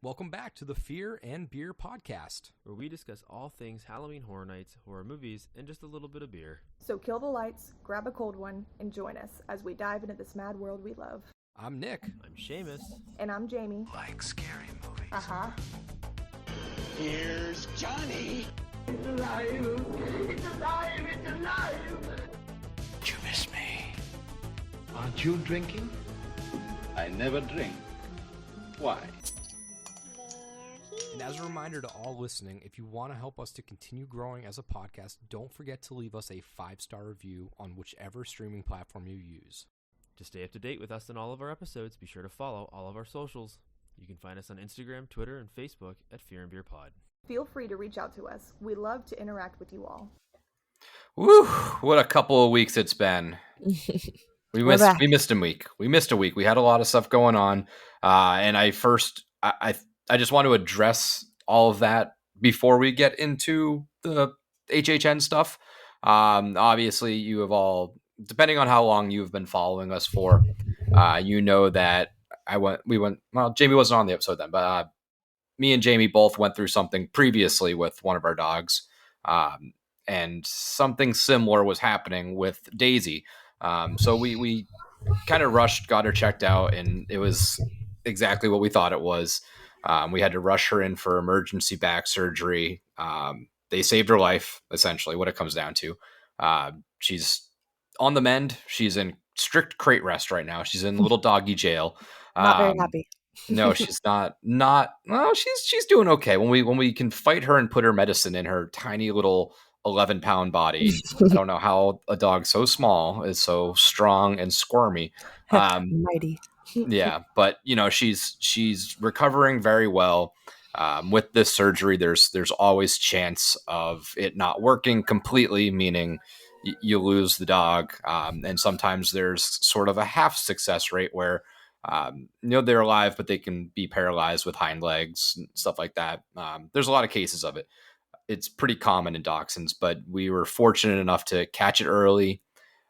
Welcome back to the Fear and Beer podcast, where we discuss all things Halloween Horror Nights, horror movies, and just a little bit of beer. So kill the lights, grab a cold one, and join us as we dive into this mad world we love. I'm Nick. I'm Seamus. And I'm Jamie. Like scary movies. Uh-huh. Here's Johnny. It's alive! It's alive! It's alive! Did you miss me? Aren't you drinking? I never drink. Why? And as a reminder to all listening, if you want to help us to continue growing as a podcast, don't forget to leave us a 5-star review on whichever streaming platform you use. To stay up to date with us and all of our episodes, be sure to follow all of our socials. You can find us on Instagram, Twitter, and Facebook at Fear and Beer Pod. Feel free to reach out to us. We love to interact with you all. Woo! What a couple of weeks it's been. We missed a week. We had a lot of stuff going on, and I just want to address all of that before we get into the HHN stuff. Obviously, you have all, depending on how long you've been following us for, you know that Jamie wasn't on the episode then, but me and Jamie both went through something previously with one of our dogs, and something similar was happening with Daisy. So we kind of rushed, got her checked out, and it was exactly what we thought it was. We had to rush her in for emergency back surgery. They saved her life, essentially, what it comes down to. She's on the mend. She's in strict crate rest right now. She's in little doggy jail. Not very happy. No, she's not. Well, she's doing okay. When we can fight her and put her medicine in her tiny little 11-pound body. I don't know how a dog so small is so strong and squirmy. Mighty. Yeah, but she's recovering very well. With this surgery, there's always chance of it not working completely, meaning you lose the dog. And sometimes there's sort of a half success rate where they're alive, but they can be paralyzed with hind legs and stuff like that. There's a lot of cases of it. It's pretty common in dachshunds, but we were fortunate enough to catch it early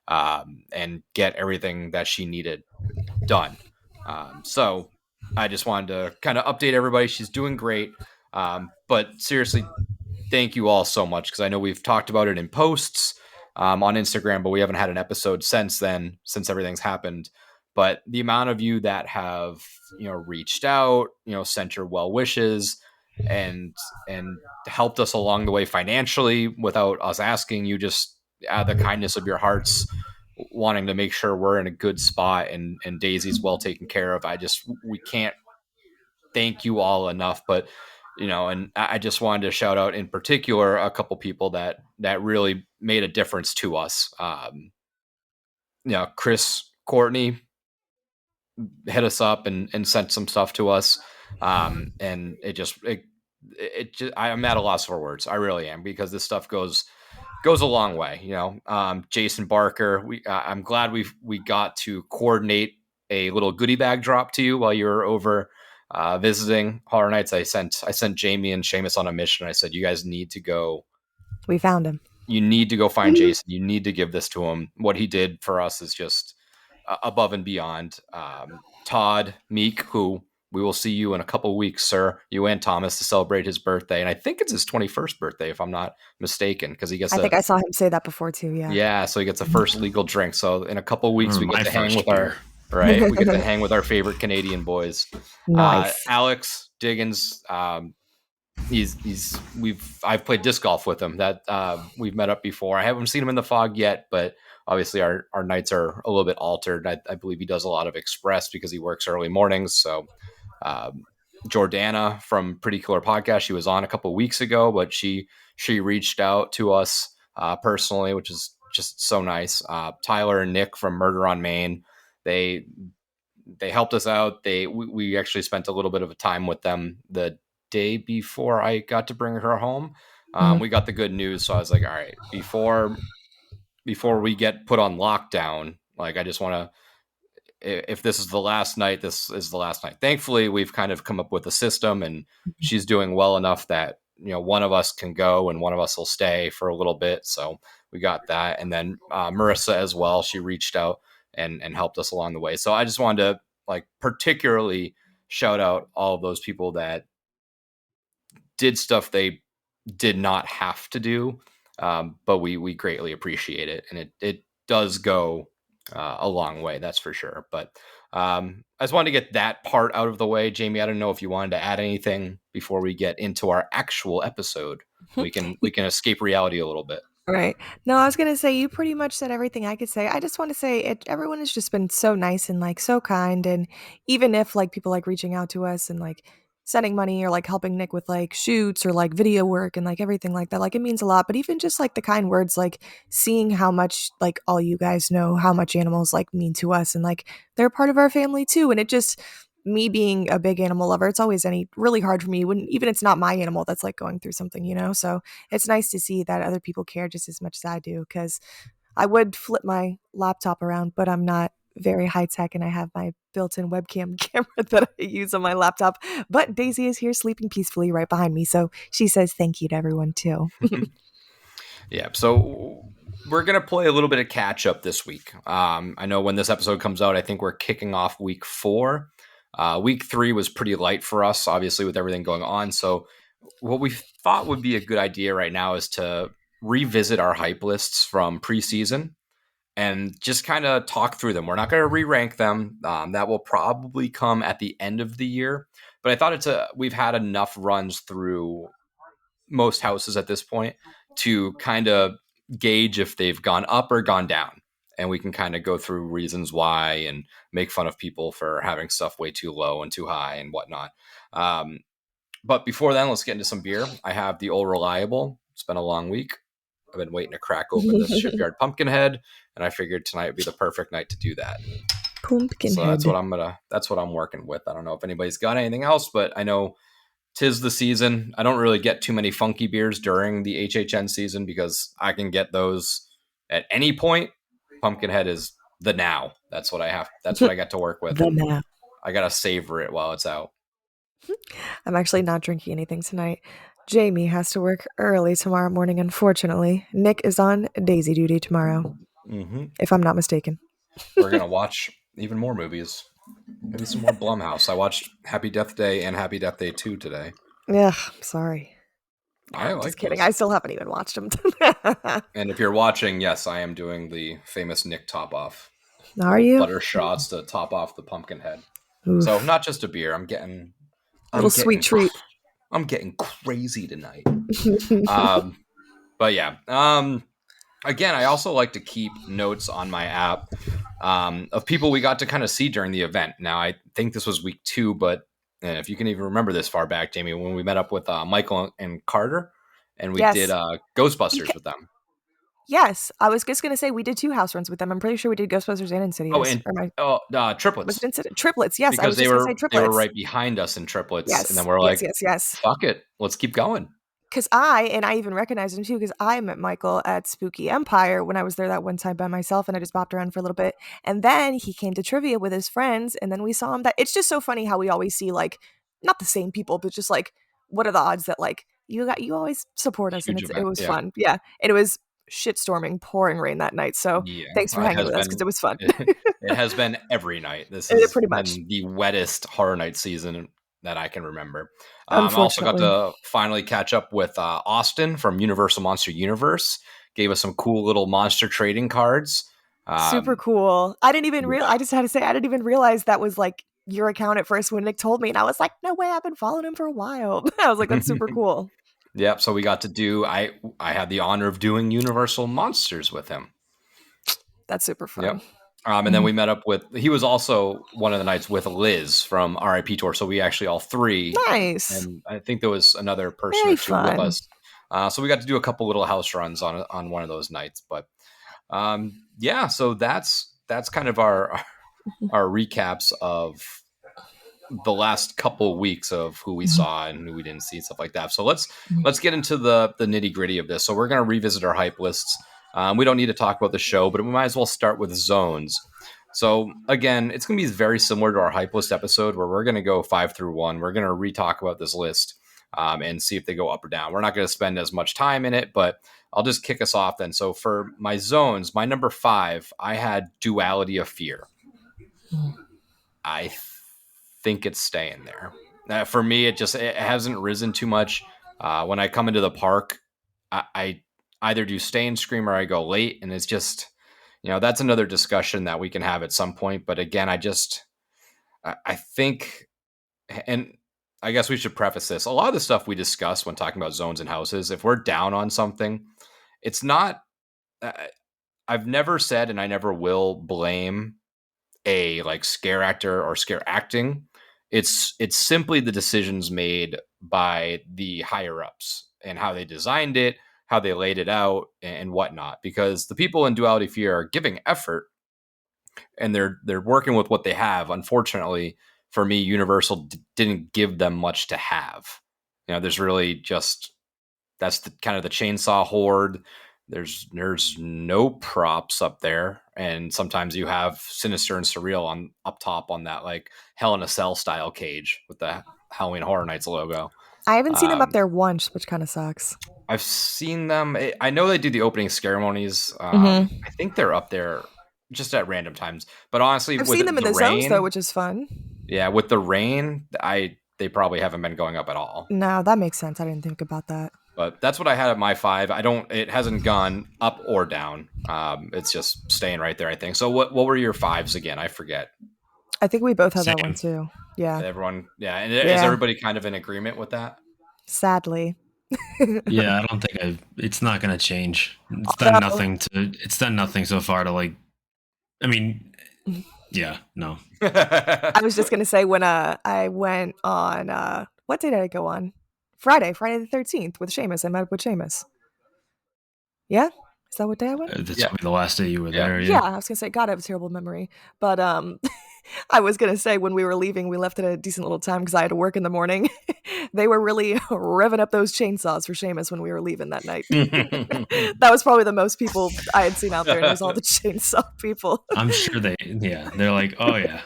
and get everything that she needed done. So I just wanted to kind of update everybody. She's doing great. But seriously, thank you all so much, because I know we've talked about it in posts on Instagram, but we haven't had an episode since then, since everything's happened. But the amount of you that have, reached out, sent your well wishes and helped us along the way financially without us asking, you just out of the kindness of your hearts, wanting to make sure we're in a good spot and Daisy's well taken care of. We can't thank you all enough, but and I just wanted to shout out in particular a couple people that really made a difference to us. Chris Courtney hit us up and sent some stuff to us. And I'm at a loss for words. I really am, because this stuff goes a long way. Jason Barker, I'm glad we got to coordinate a little goodie bag drop to you while you were over visiting Horror Nights. I sent Jamie and Seamus on a mission. I said, you guys need to go. We found him. You need to go find Jason. You need to give this to him. What he did for us is just above and beyond. Todd Meek, who we will see you in a couple weeks, sir. You and Thomas, to celebrate his birthday. And I think it's his 21st birthday, if I'm not mistaken, because he gets I think I saw him say that before too. Yeah. Yeah. So he gets a first legal drink. So in a couple of weeks, we get to hang with we get to hang with our favorite Canadian boys. Nice. Alex Diggins. I've played disc golf with him. That we've met up before. I haven't seen him in the fog yet, but obviously our nights are a little bit altered. I believe he does a lot of express because he works early mornings. So Jordana from Pretty Killer Podcast, she was on a couple of weeks ago, but she reached out to us personally, which is just so nice. Tyler and Nick from Murder on Main, they helped us out. We actually spent a little bit of a time with them the day before I got to bring her home. We got the good news, so I was like, all right, before we get put on lockdown, like, I just want to, if this is the last night, this is the last night. Thankfully, we've kind of come up with a system, and she's doing well enough that, one of us can go and one of us will stay for a little bit. So we got that. And then Marissa as well, she reached out and helped us along the way. So I just wanted to particularly shout out all of those people that did stuff they did not have to do, but we greatly appreciate it, and it does go a long way, that's for sure. But I just wanted to get that part out of the way. Jamie, I don't know if you wanted to add anything before we get into our actual episode. We can escape reality a little bit. Right. No, I was going to say, you pretty much said everything I could say. I just want to say everyone has just been so nice and like so kind. And even if like people like reaching out to us and like sending money or like helping Nick with like shoots or like video work and like everything like that, like it means a lot. But even just like the kind words, like seeing how much like all you guys know how much animals like mean to us and like they're part of our family too. And it just, me being a big animal lover, it's always really hard for me when even it's not my animal that's like going through something, you know? So it's nice to see that other people care just as much as I do, because I would flip my laptop around, but I'm not very high tech and I have my built-in webcam camera that I use on my laptop. But Daisy is here sleeping peacefully right behind me. So she says thank you to everyone too. Yeah, so we're going to play a little bit of catch up this week. I know when this episode comes out, I think we're kicking off week 4. Week 3 was pretty light for us, obviously, with everything going on. So what we thought would be a good idea right now is to revisit our hype lists from preseason and just kind of talk through them. We're not going to re-rank them. That will probably come at the end of the year. But I thought we've had enough runs through most houses at this point to kind of gauge if they've gone up or gone down. And we can kind of go through reasons why and make fun of people for having stuff way too low and too high and whatnot. But before then, let's get into some beer. I have the Old Reliable. It's been a long week. I've been waiting to crack open this Shipyard Pumpkinhead, and I figured tonight would be the perfect night to do that. Pumpkinhead. So that's what I'm working with. I don't know if anybody's got anything else, but I know 'tis the season. I don't really get too many funky beers during the HHN season because I can get those at any point. Pumpkinhead is the now. That's what I have. That's what I got to work with. The now. I got to savor it while it's out. I'm actually not drinking anything tonight. Jamie has to work early tomorrow morning, unfortunately. Nick is on Daisy duty tomorrow, if I'm not mistaken. We're going to watch even more movies. Maybe some more Blumhouse. I watched Happy Death Day and Happy Death Day 2 today. Yeah, I'm sorry. I like just kidding. Those. I still haven't even watched them. And if you're watching, yes, I am doing the famous Nick top off. Are you? Butter shots to top off the Pumpkinhead. Oof. So not just a beer. I'm getting a little sweet treat. I'm getting crazy tonight. But yeah. Again, I also like to keep notes on my app of people we got to kind of see during the event. Now, I think this was week 2, but if you can even remember this far back, Jamie, when we met up with Michael and Carter, and we did Ghostbusters with them. Yes, I was just going to say we did 2 house runs with them. I'm pretty sure we did Ghostbusters and Insidious. Triplets. Was it Triplets? Yes, because I was just going to say Triplets. They were right behind us in Triplets, yes, and then we're like, yes, fuck it, let's keep going. Because I even recognized him too, because I met Michael at Spooky Empire when I was there that one time by myself, and I just bopped around for a little bit. And then he came to trivia with his friends, and then we saw him. It's just so funny how we always see, like, not the same people, but just like, what are the odds that like you always support us? Huge and event, it was fun. Yeah. And it was shitstorming, pouring rain that night. So thanks for hanging with us, because it was fun. It has been every night. This is pretty much been the wettest Horror Night season that I can remember. I also got to finally catch up with Austin from Universal Monster Universe. Gave us some cool little monster trading cards. Super cool. I didn't even realize. I just had to say, I didn't even realize that was like your account at first when Nick told me, and I was like, no way, I've been following him for a while. I was like, that's super cool. Yep. So we got to do. I had the honor of doing Universal Monsters with him. That's super fun. Yep. And then we met up with, he was also one of the nights with Liz from RIP Tour. So we actually all 3. Nice. And I think there was another person or 2 with us. So we got to do a couple little house runs on one of those nights. But yeah, so that's kind of our recaps of the last couple weeks of who we saw and who we didn't see, stuff like that. So let's get into the nitty gritty of this. So we're going to revisit our hype lists. We don't need to talk about the show, but we might as well start with zones. So again, it's going to be very similar to our hype list episode where we're going to go 5 through 1. We're going to re-talk about this list and see if they go up or down. We're not going to spend as much time in it, but I'll just kick us off then. So for my zones, my number 5, I had Duality of Fear. I think it's staying there. For me, it hasn't risen too much. When I come into the park, I either do stay and scream or I go late, and it's just, that's another discussion that we can have at some point. But again, I think, and I guess we should preface this. A lot of the stuff we discuss when talking about zones and houses, if we're down on something, it's not, I've never said, and I never will blame a like scare actor or scare acting. It's simply the decisions made by the higher ups and how they designed it, how they laid it out, and whatnot. Because the people in Duality Fear are giving effort, and they're working with what they have. Unfortunately, for me, Universal didn't give them much to have. There's really just, that's the kind of the chainsaw horde. There's no props up there, and sometimes you have Sinister and Surreal on up top on that like Hell in a Cell style cage with the Halloween Horror Nights logo. I haven't seen them up there once, which kind of sucks. I've seen them. I know they do the opening ceremonies. I think they're up there just at random times. But honestly, I've with seen them in the rain, zones though, which is fun. Yeah, with the rain, they probably haven't been going up at all. No, that makes sense. I didn't think about that. But that's what I had at my 5. It hasn't gone up or down. It's just staying right there, I think. So what were your 5s again? I forget. I think we both had that one too. Yeah. Everyone, yeah. And is everybody kind of in agreement with that? Sadly. Yeah, I don't think it's not going to change. It's done nothing so far to like, I mean, yeah, no. I was just going to say when I went on, what day did I go on? Friday the 13th with Seamus. I met up with Seamus. Yeah? Is that what day I went? That's probably the last day you were there. Yeah, I was going to say, God, I have a terrible memory. But I was going to say when we were leaving, we left at a decent little time because I had to work in the morning. They were really revving up those chainsaws for Seamus when we were leaving that night. That was probably the most people I had seen out there, and it was all the chainsaw people. I'm sure they're like, oh yeah.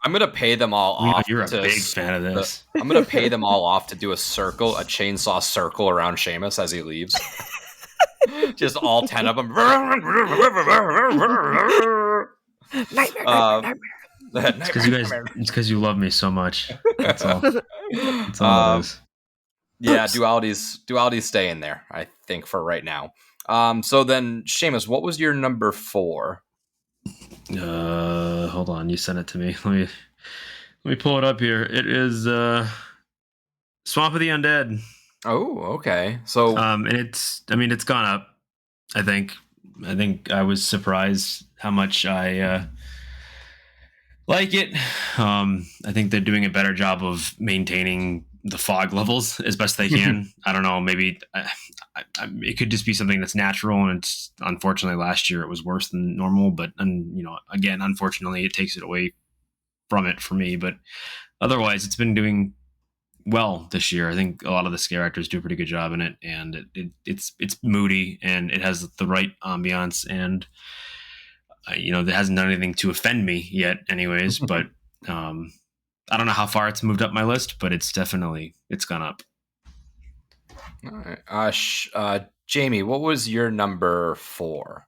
I'm going to pay them all off. You're a big fan of this. I'm going to pay them all off to do a chainsaw circle around Seamus as he leaves. Just all 10 of them. Nightmare. It's because you love me so much. That's all. That's all it is. Yeah, duality's staying there, I think, for right now. So then, Seamus, what was your number 4? Hold on, you sent it to me. Let me pull it up here. It is Swamp of the Undead. Oh, okay. So and it's gone up. I think I was surprised how much I like it. I think they're doing a better job of maintaining the fog levels as best they can. I don't know, maybe it could just be something that's natural, and it's unfortunately last year it was worse than normal, but again, unfortunately it takes it away from it for me, but otherwise it's been doing well this year. I think a lot of the scare actors do a pretty good job in it, and it's moody, and it has the right ambiance, and it hasn't done anything to offend me yet anyways, but I don't know how far it's moved up my list, but it's gone up. All right. Jamie, what was your number 4?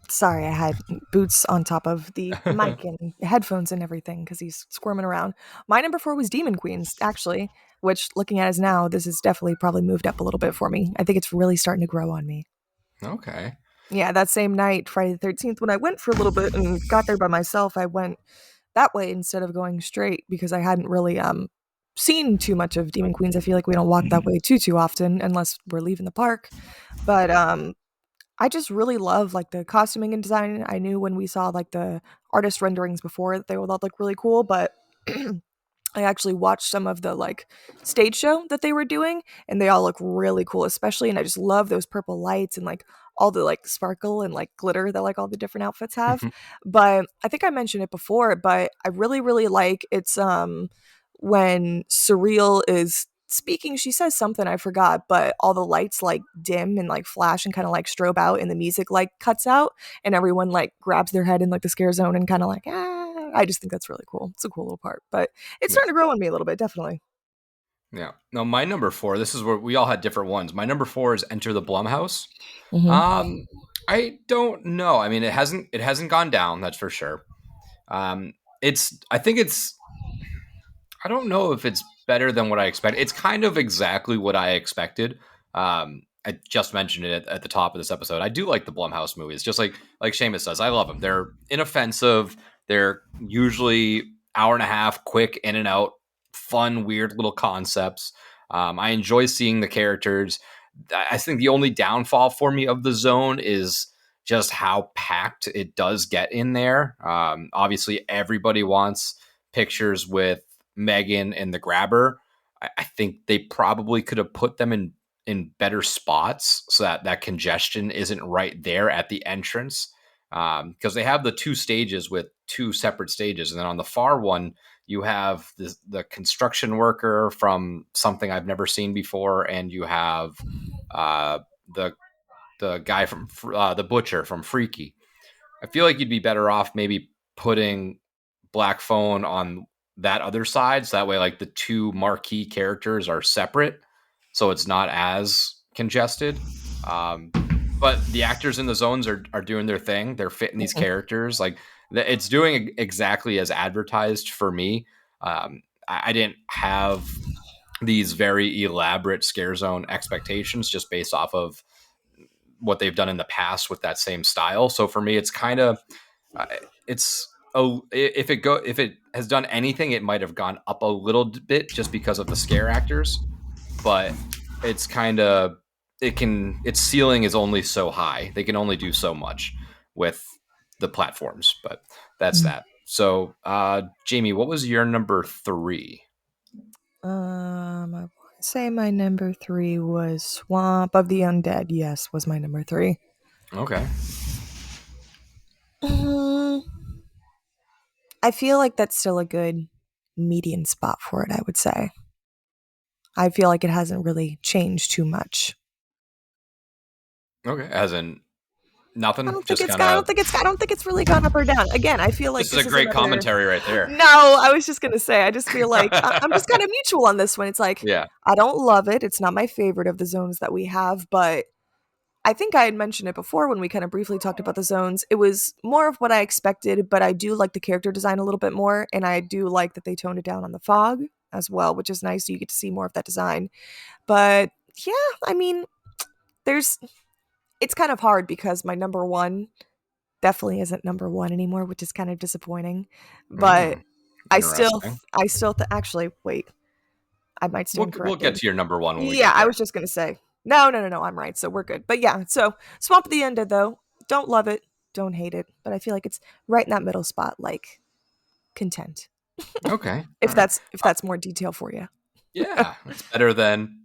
Sorry, I had Boots on top of the mic and headphones and everything because he's squirming around. My number 4 was Demon Queens, actually, which looking at it now, this has definitely probably moved up a little bit for me. I think it's really starting to grow on me. Okay. Yeah, that same night, Friday the 13th, when I went for a little bit and got there by myself, I went that way instead of going straight because I hadn't really seen too much of Demon Queens. I feel like we don't walk that way too often unless we're leaving the park. But I just really love like the costuming and design. I knew when we saw like the artist renderings before that they would all look really cool, but I actually watched some of the like stage show that they were doing, and they all look really cool, especially, and I just love those purple lights and like all the like sparkle and like glitter that like all the different outfits have. But I think I mentioned it before, but I really, really like it's when Surreal is speaking, she says something I forgot, but all the lights like dim and like flash and kind of like strobe out, and the music like cuts out, and everyone like grabs their head in like the scare zone and kind of like I just think that's really cool. It's a cool little part, but it's starting to grow on me a little bit, definitely. Yeah. No, my number 4, this is where we all had different ones. My number 4 is Enter the Blumhouse. I don't know. I mean, it hasn't gone down, that's for sure. I think it's, I don't know if it's better than what I expected. It's kind of exactly what I expected. I just mentioned it at the top of this episode. I do like the Blumhouse movies, just like Seamus says. I love them. They're inoffensive. They're usually hour and a half, quick in and out, fun, weird little concepts. I enjoy seeing the characters. I think the only downfall for me of The Zone is just how packed it does get in there. Obviously, everybody wants pictures with Megan and the Grabber. I think they probably could have put them in better spots so that congestion isn't right there at the entrance, because they have the two stages with two separate stages, and then on the far one you have the construction worker from something I've never seen before, and you have the guy from the butcher from Freaky. I feel like you'd be better off maybe putting Black Phone on that other side, so that way like the two marquee characters are separate, so it's not as congested. But the actors in the zones are doing their thing. They're fitting these characters. Like it's doing exactly as advertised for me. I didn't have these very elaborate scare zone expectations just based off of what they've done in the past with that same style. So for me, it's kind of if it has done anything, it might have gone up a little bit just because of the scare actors, but it's kind of its ceiling is only so high. They can only do so much with the platforms, but that's that. So, Jamie, what was your number 3? I want to say my number 3 was Swamp of the Undead. Yes, was my number 3. Okay. I feel like that's still a good median spot for it, I would say. I feel like it hasn't really changed too much. Okay, as in nothing. I don't think it's really gone up or down. Again, I feel like this is a great commentary right there. No, I was just gonna say, I just feel like I'm just kind of mutual on this one. It's like, yeah, I don't love it. It's not my favorite of the zones that we have, but I think I had mentioned it before when we kind of briefly talked about the zones. It was more of what I expected, but I do like the character design a little bit more, and I do like that they toned it down on the fog as well, which is nice. So you get to see more of that design. But yeah, I mean, it's kind of hard because my number 1 definitely isn't number 1 anymore, which is kind of disappointing. But I still actually, wait, I might stand corrected. We'll get to your number 1 when we get there. I was just gonna say no, I'm right, so we're good. But yeah, so Swamp of the Undead, though, don't love it, don't hate it, but I feel like it's right in that middle spot, like content. Okay. if that's more detail for you. Yeah, it's better than.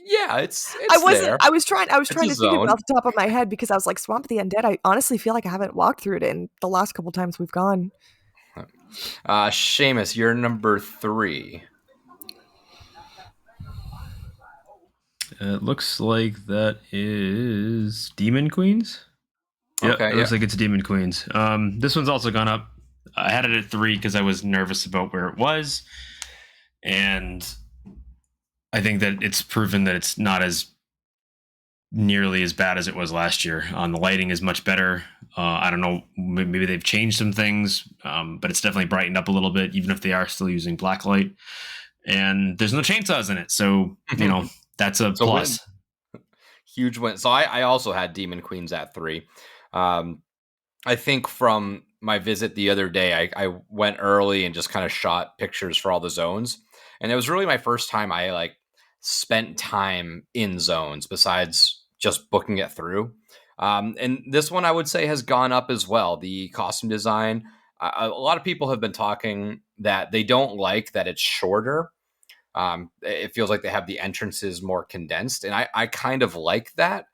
Yeah, it's there. I was trying to think of it off the top of my head because I was like, Swamp of the Undead, I honestly feel like I haven't walked through it in the last couple times we've gone. Seamus, you're number 3. It looks like that is Demon Queens. Okay, it looks like it's Demon Queens. This one's also gone up. I had it at 3 because I was nervous about where it was, and I think that it's proven that it's not as nearly as bad as it was last year. The lighting is much better. I don't know, maybe they've changed some things, but it's definitely brightened up a little bit, even if they are still using black light. And there's no chainsaws in it, so that's a plus. Huge win. So I also had Demon Queens at 3. I think from my visit the other day, I went early and just kind of shot pictures for all the zones. And it was really my first time I spent time in zones besides just booking it through. And this one I would say has gone up as well. The costume design, a lot of people have been talking that they don't like that it's shorter. It feels like they have the entrances more condensed, and I kind of like that.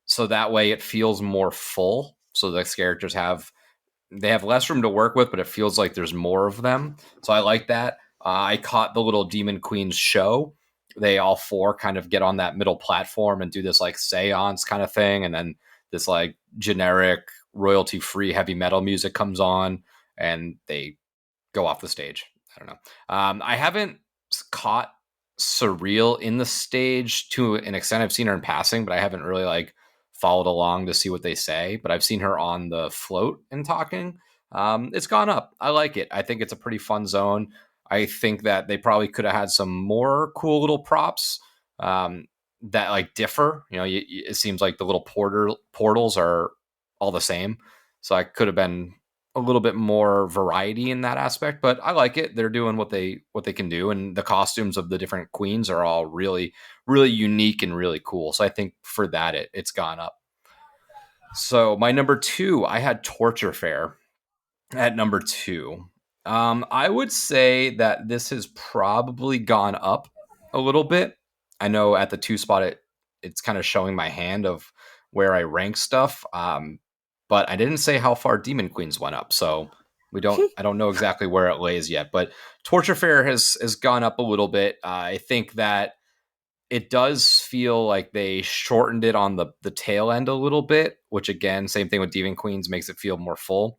So that way it feels more full. So the characters have less room to work with, but it feels like there's more of them. So I like that. I caught the little Demon Queens show. They all 4 kind of get on that middle platform and do this seance kind of thing. And then this generic royalty free heavy metal music comes on and they go off the stage. I don't know. I haven't caught Surreal in the stage to an extent. I've seen her in passing, but I haven't really followed along to see what they say. But I've seen her on the float and talking. It's gone up. I like it. I think it's a pretty fun zone. I think that they probably could have had some more cool little props that like differ. It seems like the little portals are all the same, so I could have been a little bit more variety in that aspect. But I like it. They're doing what they can do, and the costumes of the different queens are all really, really unique and really cool. So I think for that, it's gone up. So my number 2, I had Torture Fair at number 2. I would say that this has probably gone up a little bit. I know at the 2 spot, it's kind of showing my hand of where I rank stuff. But I didn't say how far Demon Queens went up, so I don't know exactly where it lays yet. But Torture Fair has gone up a little bit. I think that it does feel like they shortened it on the tail end a little bit, which again, same thing with Demon Queens, makes it feel more full.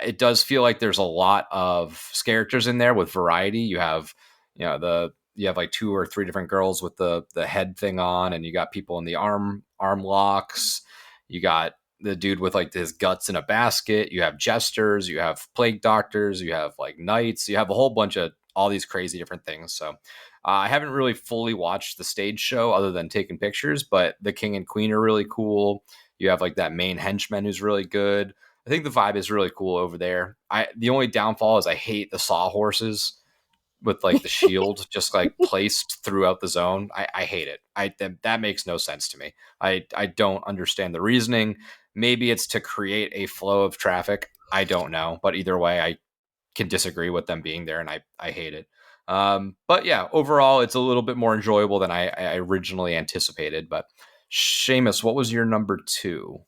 It does feel like there's a lot of characters in there with variety. You have, you have like 2 or 3 different girls with the head thing on, and you got people in the arm locks. You got the dude with like his guts in a basket. You have jesters. You have plague doctors. You have like knights. You have a whole bunch of all these crazy different things. So I haven't really fully watched the stage show other than taking pictures, but the king and queen are really cool. You have like that main henchman who's really good. I think the vibe is really cool over there. The only downfall is I hate the sawhorses with like the shield just like placed throughout the zone. I hate it. That makes no sense to me. I don't understand the reasoning. Maybe it's to create a flow of traffic. I don't know, but either way, I can disagree with them being there, and I hate it. But yeah, overall, it's a little bit more enjoyable than I originally anticipated. But Seamus, what was your number 2?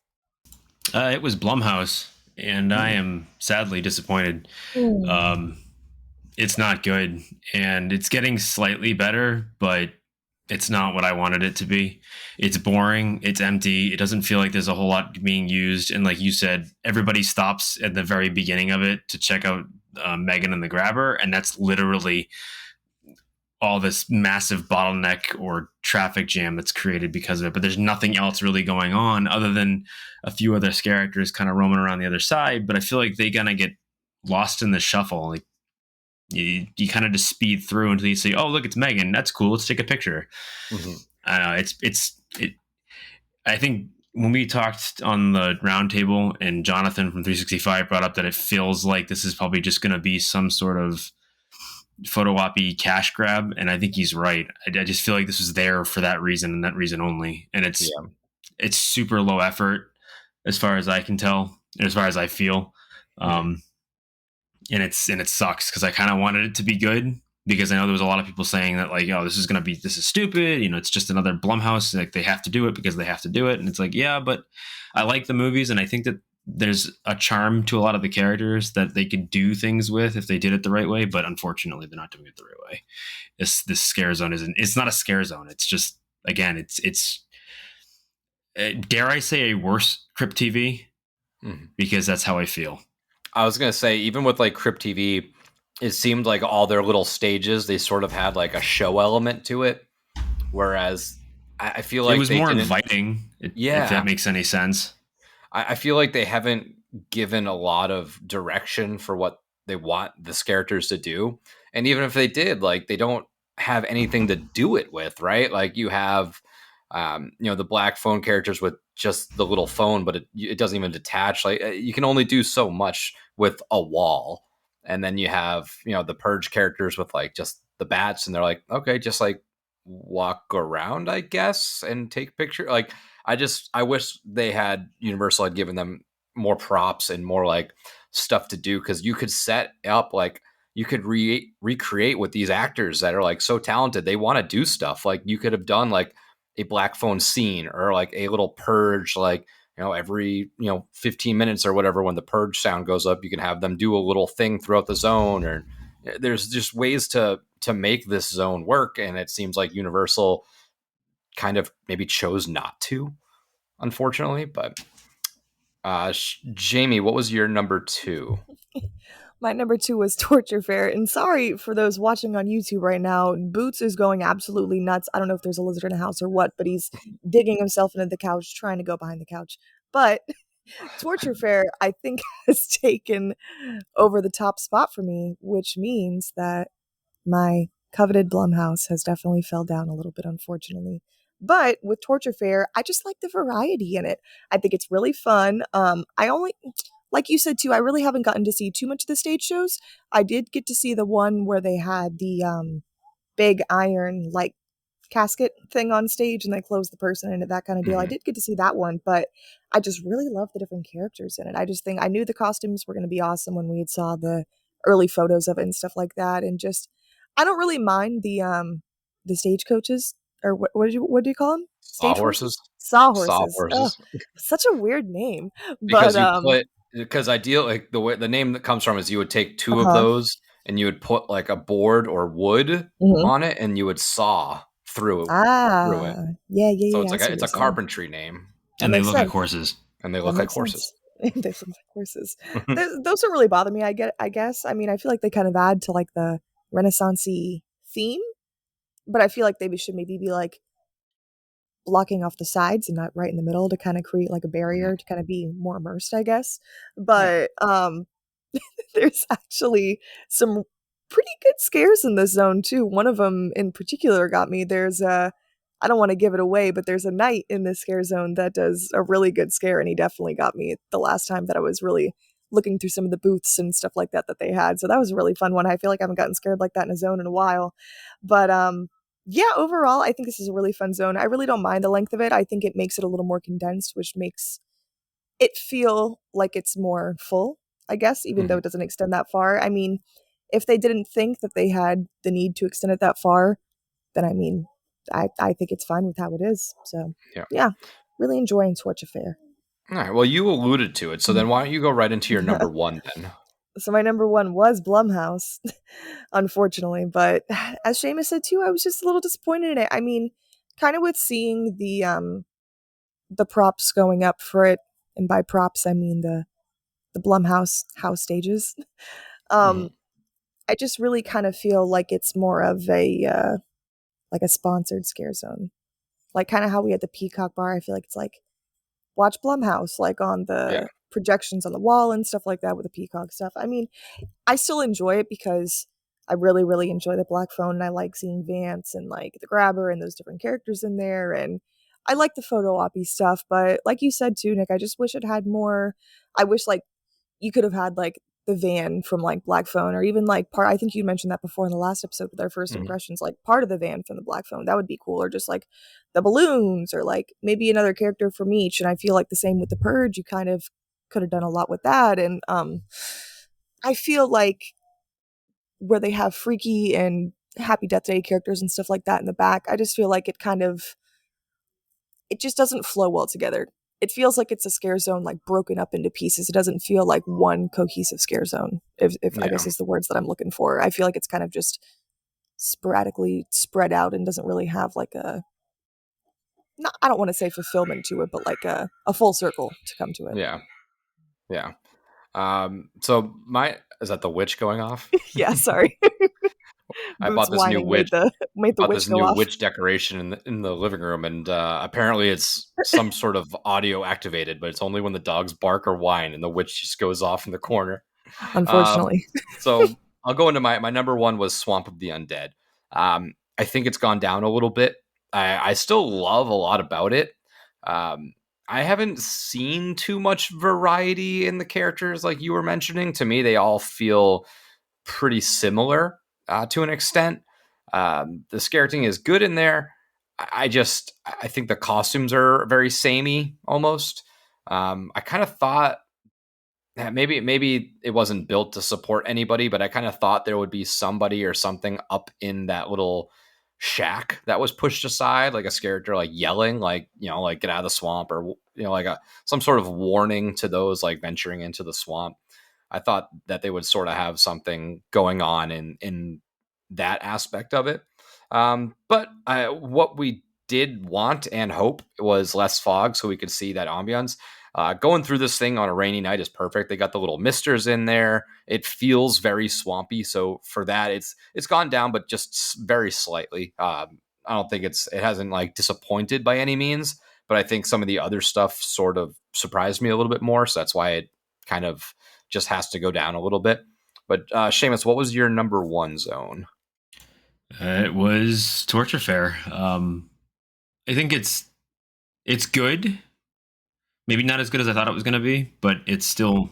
It was Blumhouse, and I am sadly disappointed. It's not good, and it's getting slightly better, but it's not what I wanted it to be. It's boring. It's empty. It doesn't feel like there's a whole lot being used. And like you said, everybody stops at the very beginning of it to check out Megan and the Grabber, and that's literally all this massive bottleneck or traffic jam that's created because of it. But there's nothing else really going on other than a few other characters kind of roaming around the other side. But I feel like they're gonna get lost in the shuffle. Like you kind of just speed through until you say, "Oh, look, it's Megan. That's cool. Let's take a picture." Mm-hmm. I think when we talked on the roundtable, and Jonathan from 365 brought up that it feels like this is probably just going to be some sort of photo op-y cash grab, and I think he's right. I just feel like this was there for that reason and that reason only, and it's super low effort as far as I can tell, as far as I feel. And it sucks because I kind of wanted it to be good, because I know there was a lot of people saying that like, oh, this is stupid. It's just another Blumhouse. Like they have to do it because they have to do it. And it's like, yeah, but I like the movies. And I think that there's a charm to a lot of the characters that they could do things with if they did it the right way. But unfortunately, they're not doing it the right way. This scare zone it's not a scare zone. It's just, again, it's dare I say a worse Crypt TV, because that's how I feel. I was going to say, even with like Crypt TV, it seemed like all their little stages, they sort of had like a show element to it. Whereas I feel like it was more inviting. If that makes any sense. I feel like they haven't given a lot of direction for what they want this characters to do. And even if they did, like they don't have anything to do it with, right? Like you have, the black phone characters with just the little phone, but it doesn't even detach. Like you can only do so much with a wall. And then you have, the Purge characters with like just the bats, and they're like, okay, just like walk around, I guess, and take picture. Like I wish Universal had given them more props and more like stuff to do, because you could set up like you could recreate with these actors that are like so talented. They want to do stuff. Like you could have done like a black phone scene or like a little Purge, like every 15 minutes or whatever, when the Purge sound goes up, you can have them do a little thing throughout the zone. Or there's just ways to make this zone work, and it seems like Universal kind of maybe chose not to, unfortunately. But Jamie, what was your number 2? My number 2 was Torture Fair, and sorry for those watching on YouTube right now, Boots is going absolutely nuts. I don't know if there's a lizard in the house or what, but he's digging himself into the couch, trying to go behind the couch. But Torture Fair, I think, has taken over the top spot for me, which means that my coveted Blumhouse has definitely fell down a little bit, unfortunately. But with Torture Fair, I just like the variety in it. I think it's really fun. I only, like you said too, I really haven't gotten to see too much of the stage shows. I did get to see the one where they had the big iron like casket thing on stage and they close the person in it, that kind of deal. I did get to see that one, but I just really love the different characters in it. I just think I knew the costumes were going to be awesome when we had saw the early photos of it and stuff like that. And just, I don't really mind the stagecoaches, or what do you call them? Stage Sawhorses. Sawhorses. Oh, Sawhorses. such a weird name. Because But ideal, like the name that comes from is you would take two of uh-huh. those and you would put like a board or wood Mhm. on it and you would saw through it. Yeah, yeah, So yeah. it's I like see what it's you're a saying. carpentry name, That And they makes look like sense. horses. and they That look like makes horses. sense. They look like horses. Those don't really bother me. I guess. I mean, I feel like they kind of add to like the Renaissance-y theme, but I feel like they should maybe be like blocking off the sides and not right in the middle to kind of create like a barrier to kind of be more immersed, I guess. But there's actually some pretty good scares in this zone too. One of them in particular got me. There's a, I don't want to give it away, but there's a knight in this scare zone that does a really good scare, and he definitely got me the last time that I was really looking through some of the booths and stuff like that they had. So that was a really fun one. I feel like I haven't gotten scared like that in a zone in a while. But yeah, overall, I think this is a really fun zone. I really don't mind the length of it. I think it makes it a little more condensed, which makes it feel like it's more full, I guess, even though it doesn't extend that far. I mean, if they didn't think that they had the need to extend it that far, then I mean, I think it's fine with how it is. So yeah, really enjoying Torture Fair. All right. Well, you alluded to it, so then why don't you go right into your number one then? So my number one was Blumhouse, unfortunately. But as Seamus said too, I was just a little disappointed in it. I mean, kind of with seeing the props going up for it, and by props I mean the Blumhouse house stages. I just really kind of feel like it's more of a like a sponsored scare zone, like kind of how we had the Peacock Bar. I feel like it's like watch Blumhouse, like on the projections on the wall and stuff like that with the Peacock stuff. I mean, I still enjoy it because I really, really enjoy the Black Phone, and I like seeing Vance and like the Grabber and those different characters in there, and I like the photo oppy stuff. But like you said too, Nick, I just wish it had more. I wish like you could have had like the van from like Black Phone, or even like part, I think you mentioned that before in the last episode with our first impressions, like part of the van from the Black Phone. That would be cool. Or just like the balloons, or like maybe another character from each. And I feel like the same with the Purge, you kind of could have done a lot with that. And I feel like where they have Freaky and Happy Death Day characters and stuff like that in the back, I just feel like it just doesn't flow well together. It feels like it's a scare zone like broken up into pieces. It doesn't feel like one cohesive scare zone, if I guess is the words that I'm looking for. I feel like it's kind of just sporadically spread out and doesn't really have like a, not, I don't want to say fulfillment to it, but like a full circle to come to it. Yeah. So is that the witch going off? Yeah, sorry. I bought this new witch. Made the witch go off. Witch decoration in the living room, and apparently it's some sort of audio activated, but it's only when the dogs bark or whine, and the witch just goes off in the corner. Unfortunately. So I'll go into my number one was Swamp of the Undead. I think it's gone down a little bit. I still love a lot about it. I haven't seen too much variety in the characters like you were mentioning. To me, they all feel pretty similar to an extent. The scare thing is good in there. I think the costumes are very samey almost. I kind of thought that maybe it wasn't built to support anybody, but I kind of thought there would be somebody or something up in that little shack that was pushed aside, like a character like yelling, like, you know, like get out of the swamp, or, you know, like some sort of warning to those like venturing into the swamp. I thought that they would sort of have something going on in that aspect of it. But what we did want and hope was less fog so we could see that ambiance. Going through this thing on a rainy night is perfect. They got the little misters in there. It feels very swampy. So for that, it's gone down, but just very slightly. I don't think it hasn't like disappointed by any means, but I think some of the other stuff sort of surprised me a little bit more. So that's why it kind of just has to go down a little bit. But Seamus, what was your number one zone? It was Torture Fair. I think it's good. Maybe not as good as I thought it was going to be, but it's still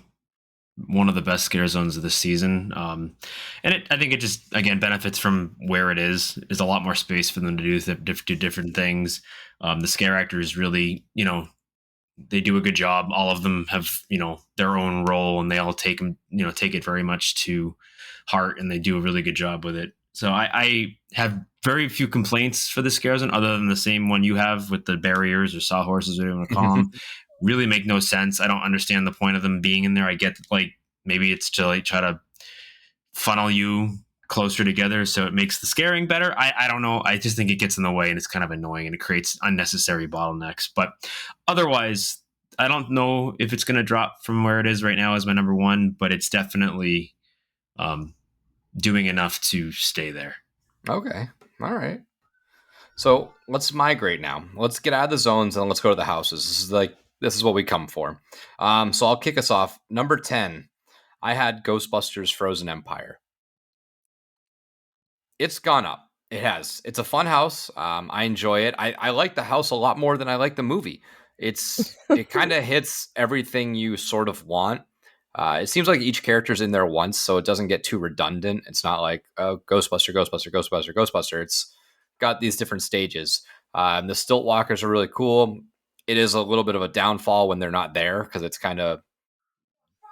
one of the best scare zones of the season. And I think it just, again, benefits from where it is. There's a lot more space for them to do different things. The scare actors really, they do a good job. All of them have, their own role, and they all take it very much to heart, and they do a really good job with it. So I have very few complaints for the scare zone, other than the same one you have with the barriers or sawhorses, whatever you want to call them. Really make no sense. I don't understand the point of them being in there. I get that, maybe it's to try to funnel you closer together so it makes the scaring better. I don't know. I just think it gets in the way, and it's kind of annoying, and it creates unnecessary bottlenecks. But otherwise, I don't know if it's going to drop from where it is right now as my number one, but it's definitely doing enough to stay there. Okay. All right. So let's migrate now. Let's get out of the zones and let's go to the houses. This is what we come for. So I'll kick us off. Number 10, I had Ghostbusters Frozen Empire. It's gone up. It has. It's a fun house. I enjoy it. I like the house a lot more than I like the movie. It kind of hits everything you sort of want. It seems like each character's in there once, so it doesn't get too redundant. It's not like Ghostbuster, Ghostbuster, Ghostbuster, Ghostbuster. It's got these different stages. The stilt walkers are really cool. It is a little bit of a downfall when they're not there, because it's kind of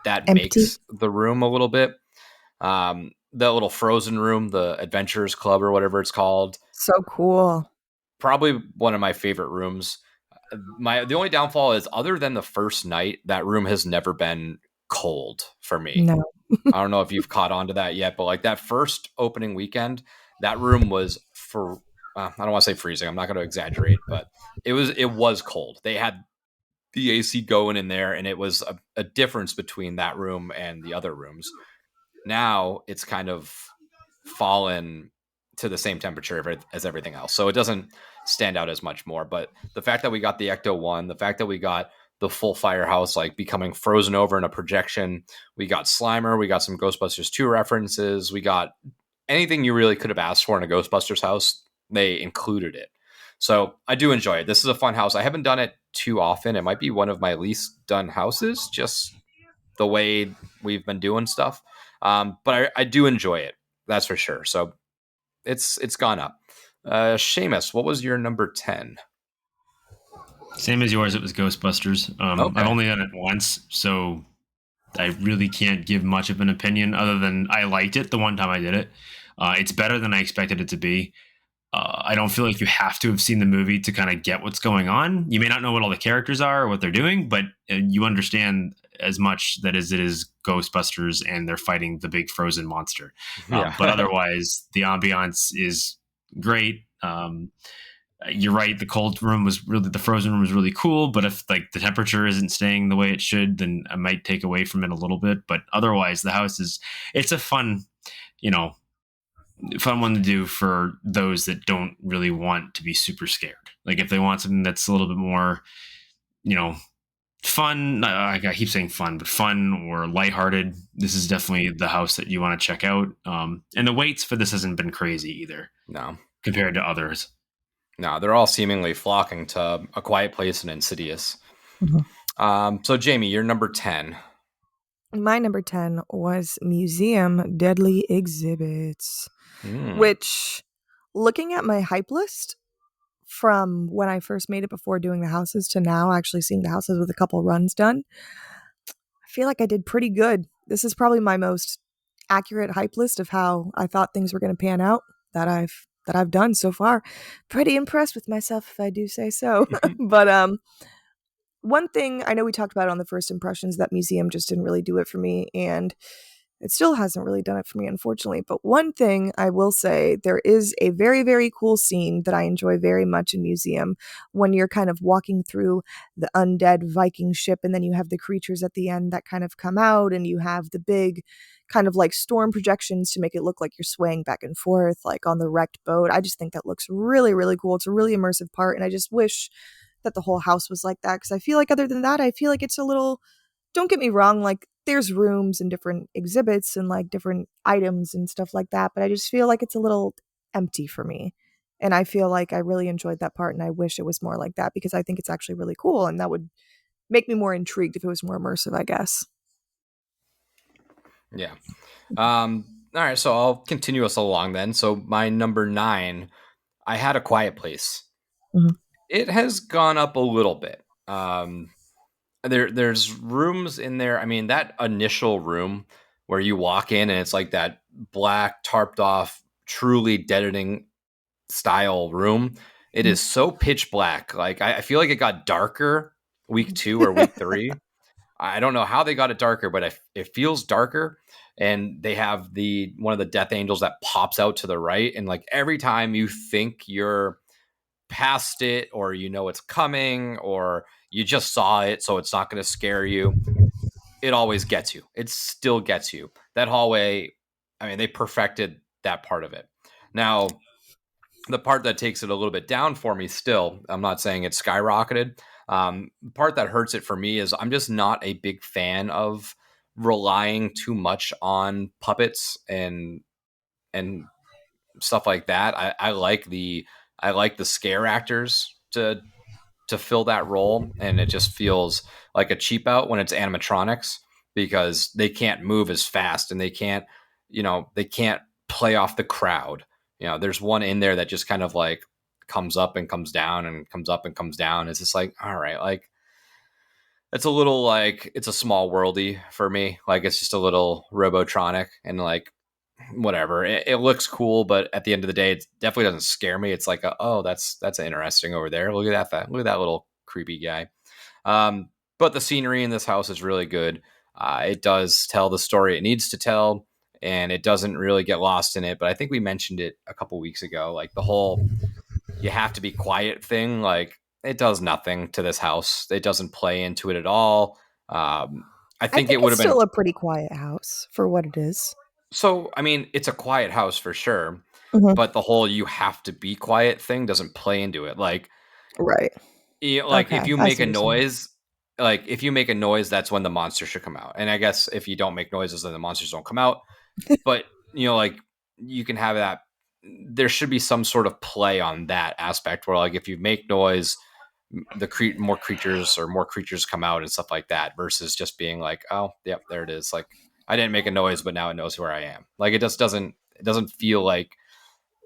that Empty. makes the room a little bit. The little frozen room, the Adventurers Club or whatever it's called. So cool. Probably one of my favorite rooms. The only downfall is, other than the first night, that room has never been cold for me. No. I don't know if you've caught on to that yet, but that first opening weekend, that room was I don't want to say freezing. I'm not going to exaggerate, but it was cold. They had the AC going in there, and it was a difference between that room and the other rooms. Now it's kind of fallen to the same temperature as everything else, so it doesn't stand out as much more. But the fact that we got the Ecto-1, the fact that we got the full firehouse becoming frozen over in a projection, we got Slimer, we got some Ghostbusters 2 references, we got anything you really could have asked for in a Ghostbusters house, they included it. So I do enjoy it. This is a fun house. I haven't done it too often. It might be one of my least done houses, just the way we've been doing stuff. But I do enjoy it. That's for sure. So it's gone up. Seamus, what was your number 10? Same as yours. It was Ghostbusters. Okay. I've only done it once, so I really can't give much of an opinion, other than I liked it the one time I did it. It's better than I expected it to be. I don't feel like you have to have seen the movie to kind of get what's going on. You may not know what all the characters are or what they're doing, but you understand as much that as it is Ghostbusters and they're fighting the big frozen monster. Yeah. But otherwise, the ambiance is great. You're right. The frozen room was really cool, but if the temperature isn't staying the way it should, then I might take away from it a little bit. But otherwise, the house it's a fun, fun one to do for those that don't really want to be super scared. If they want something that's a little bit more, fun, I keep saying fun, but fun or lighthearted, this is definitely the house that you want to check out. And the waits for this hasn't been crazy either. No. Compared to others. No, they're all seemingly flocking to A Quiet Place and Insidious. Mm-hmm. So Jamie, you're number 10. My number 10 was Museum Deadly Exhibits, which, looking at my hype list from when I first made it before doing the houses to now actually seeing the houses with a couple runs done, I feel like I did pretty good. This is probably my most accurate hype list of how I thought things were going to pan out that I've done so far. Pretty impressed with myself, if I do say so. But one thing I know we talked about on the first impressions, that Museum just didn't really do it for me, and it still hasn't really done it for me, unfortunately. But one thing I will say, there is a very, very cool scene that I enjoy very much in Museum, when you're kind of walking through the undead Viking ship, and then you have the creatures at the end that kind of come out, and you have the big kind of storm projections to make it look like you're swaying back and forth on the wrecked boat. I just think that looks really, really cool. It's a really immersive part, and I just wish that the whole house was like that, because I feel like other than that, I feel like it's a little, don't get me wrong, like there's rooms and different exhibits and like different items and stuff like that, but I just feel like it's a little empty for me. And I feel like I really enjoyed that part, and I wish it was more like that, because I think it's actually really cool, and that would make me more intrigued if it was more immersive, I guess. Yeah. All right, so I'll continue us along then. So my number 9, I had A Quiet Place. Mhm. It has gone up a little bit. There's rooms in there. I mean, that initial room where you walk in and it's like that black tarped off, truly deadening style room. It is so pitch black. Like I feel like it got darker week 2 or week 3. I don't know how they got it darker, but it feels darker. And they have one of the death angels that pops out to the right, and like every time you think you're past it, or you know it's coming, or you just saw it, so it's not going to scare you, it always gets you. It still gets you. That hallway, I mean, they perfected that part of it. Now, the part that takes it a little bit down for me still, I'm not saying it's skyrocketed. The part that hurts it for me is I'm just not a big fan of relying too much on puppets and stuff like that. I like the scare actors to fill that role, and it just feels like a cheap out when it's animatronics, because they can't move as fast, and they can't play off the crowd. There's one in there that just kind of like comes up and comes down and comes up and comes down. It's just like, all right, like it's a little like it's a small worldy for me. Like it's just a little robotronic, and like whatever. It looks cool, but at the end of the day, it definitely doesn't scare me. It's like, oh, that's interesting over there. Look at that little creepy guy. But the scenery in this house is really good. It does tell the story it needs to tell, and it doesn't really get lost in it. But I think we mentioned it a couple weeks ago, like the whole you have to be quiet thing. Like it does nothing to this house. It doesn't play into it at all. I think it would have been still a pretty quiet house for what it is. So, I mean, it's a quiet house for sure, Mhm. but the whole you have to be quiet thing doesn't play into it. Like, Right. like if Okay, you I make see a what you're saying. noise, that's when the monster should come out. And I guess if you don't make noises, then the monsters don't come out. But, like you can have that. There should be some sort of play on that aspect where, like, if you make noise, more creatures come out and stuff like that, versus just being like, oh, yep, there it is. Like, I didn't make a noise, but now it knows where I am. Like it just doesn't feel like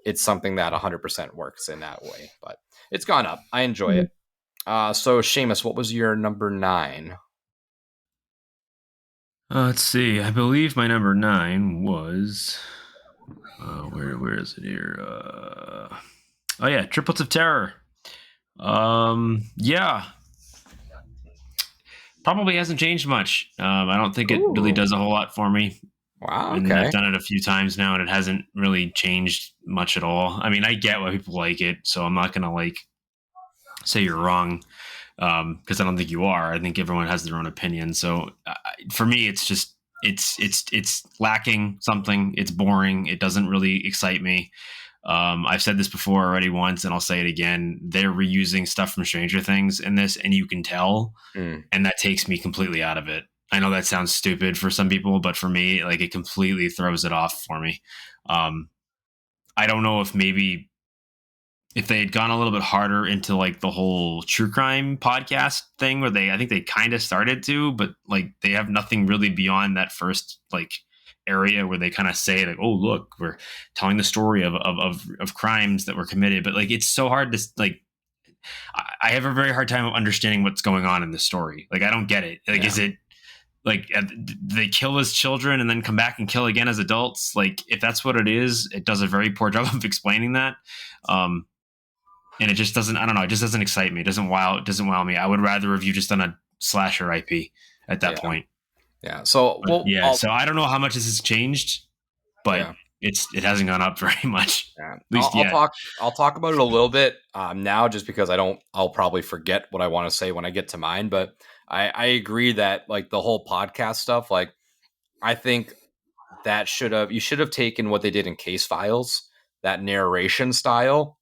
it's something that 100% works in that way. But it's gone up. I enjoy it. So Seamus, what was your number 9? Let's see. I believe my number 9 was where is it here? Oh yeah, Triplets of Terror. Yeah, probably hasn't changed much. I don't think it really does a whole lot for me. Wow. And Okay. I've done it a few times now, and it hasn't really changed much at all. I mean, I get why people like it, so I'm not gonna like say you're wrong, because I don't think you are. I think everyone has their own opinion. So for me, it's just it's lacking something. It's boring. It doesn't really excite me. I've said this before already once, and I'll say it again. They're reusing stuff from Stranger Things in this, and you can tell, and that takes me completely out of it. I know that sounds stupid for some people, but for me, like it completely throws it off for me. I don't know if maybe if they had gone a little bit harder into like the whole true crime podcast thing, where I think they kind of started to, but like they have nothing really beyond that first like area where they kind of say like, oh look, we're telling the story of crimes that were committed, but like it's so hard to like. I have a very hard time understanding what's going on in the story. Like I don't get it. Like is it like they kill as children and then come back and kill again as adults? Like if that's what it is, it does a very poor job of explaining that. And it just doesn't. I don't know. It just doesn't excite me. It doesn't wow me. I would rather have you just done a slasher IP at that point. Yeah. So so I don't know how much this has changed, but it hasn't gone up very much. Yeah. At least I'll talk about it a little bit now, just because I'll probably forget what I want to say when I get to mine. But I agree that like the whole podcast stuff, like I think that you should have taken what they did in Case Files, that narration style,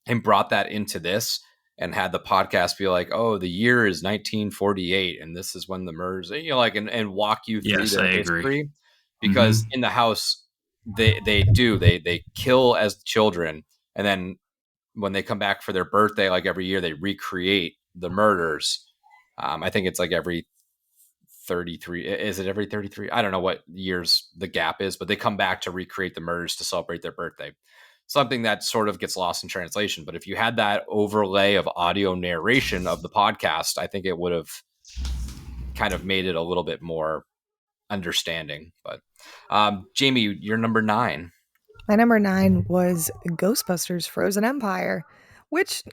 and brought that into this. and had the podcast be like, oh, the year is 1948 and this is when the murders, like, and walk you through Yes, their I history. agree. Because in the house, they kill as children, and then when they come back for their birthday, like every year, they recreate the murders. I think it's like every 33. Is it every 33? I don't know what years the gap is, but they come back to recreate the murders to celebrate their birthday. Something that sort of gets lost in translation. But if you had that overlay of audio narration of the podcast, I think it would have kind of made it a little bit more understanding. But Jamie, you're number 9. My number 9 was Ghostbusters Frozen Empire, which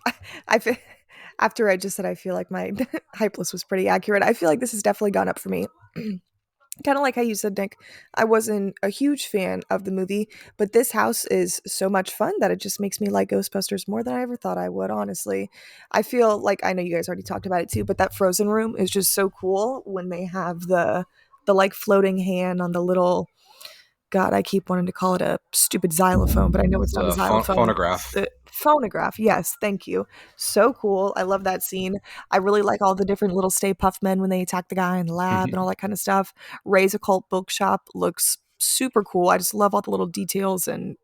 after I just said I feel like my hype list was pretty accurate, I feel like this has definitely gone up for me. Kind of like how you said, Nick, I wasn't a huge fan of the movie, but this house is so much fun that it just makes me like Ghostbusters more than I ever thought I would, honestly. I feel like, I know you guys already talked about it too, but that frozen room is just so cool when they have the like floating hand on the little, God, I keep wanting to call it a stupid xylophone, but I know it's not a xylophone. Phonograph. The phonograph, yes, thank you. So cool. I love that scene. I really like all the different little Stay Puft Men when they attack the guy in the lab and all that kind of stuff. Ray's Occult Bookshop looks super cool. I just love all the little details and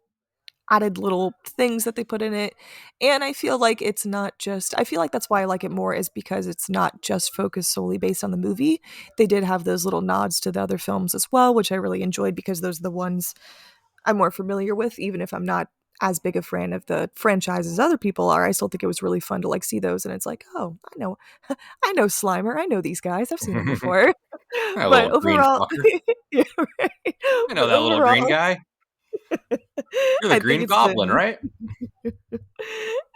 added little things that they put in it. And I feel like it's not just, I feel like that's why I like it more, is because it's not just focused solely based on the movie. They did have those little nods to the other films as well, which I really enjoyed because those are the ones I'm more familiar with, even if I'm not as big a fan of the franchise as other people are. I still think it was really fun to like see those, and it's like, oh, I know Slimer, I know these guys, I've seen them before. That But little green overall, fucker. yeah, right. I know But that little green overall, guy. You're the I think Green it's Goblin, been right?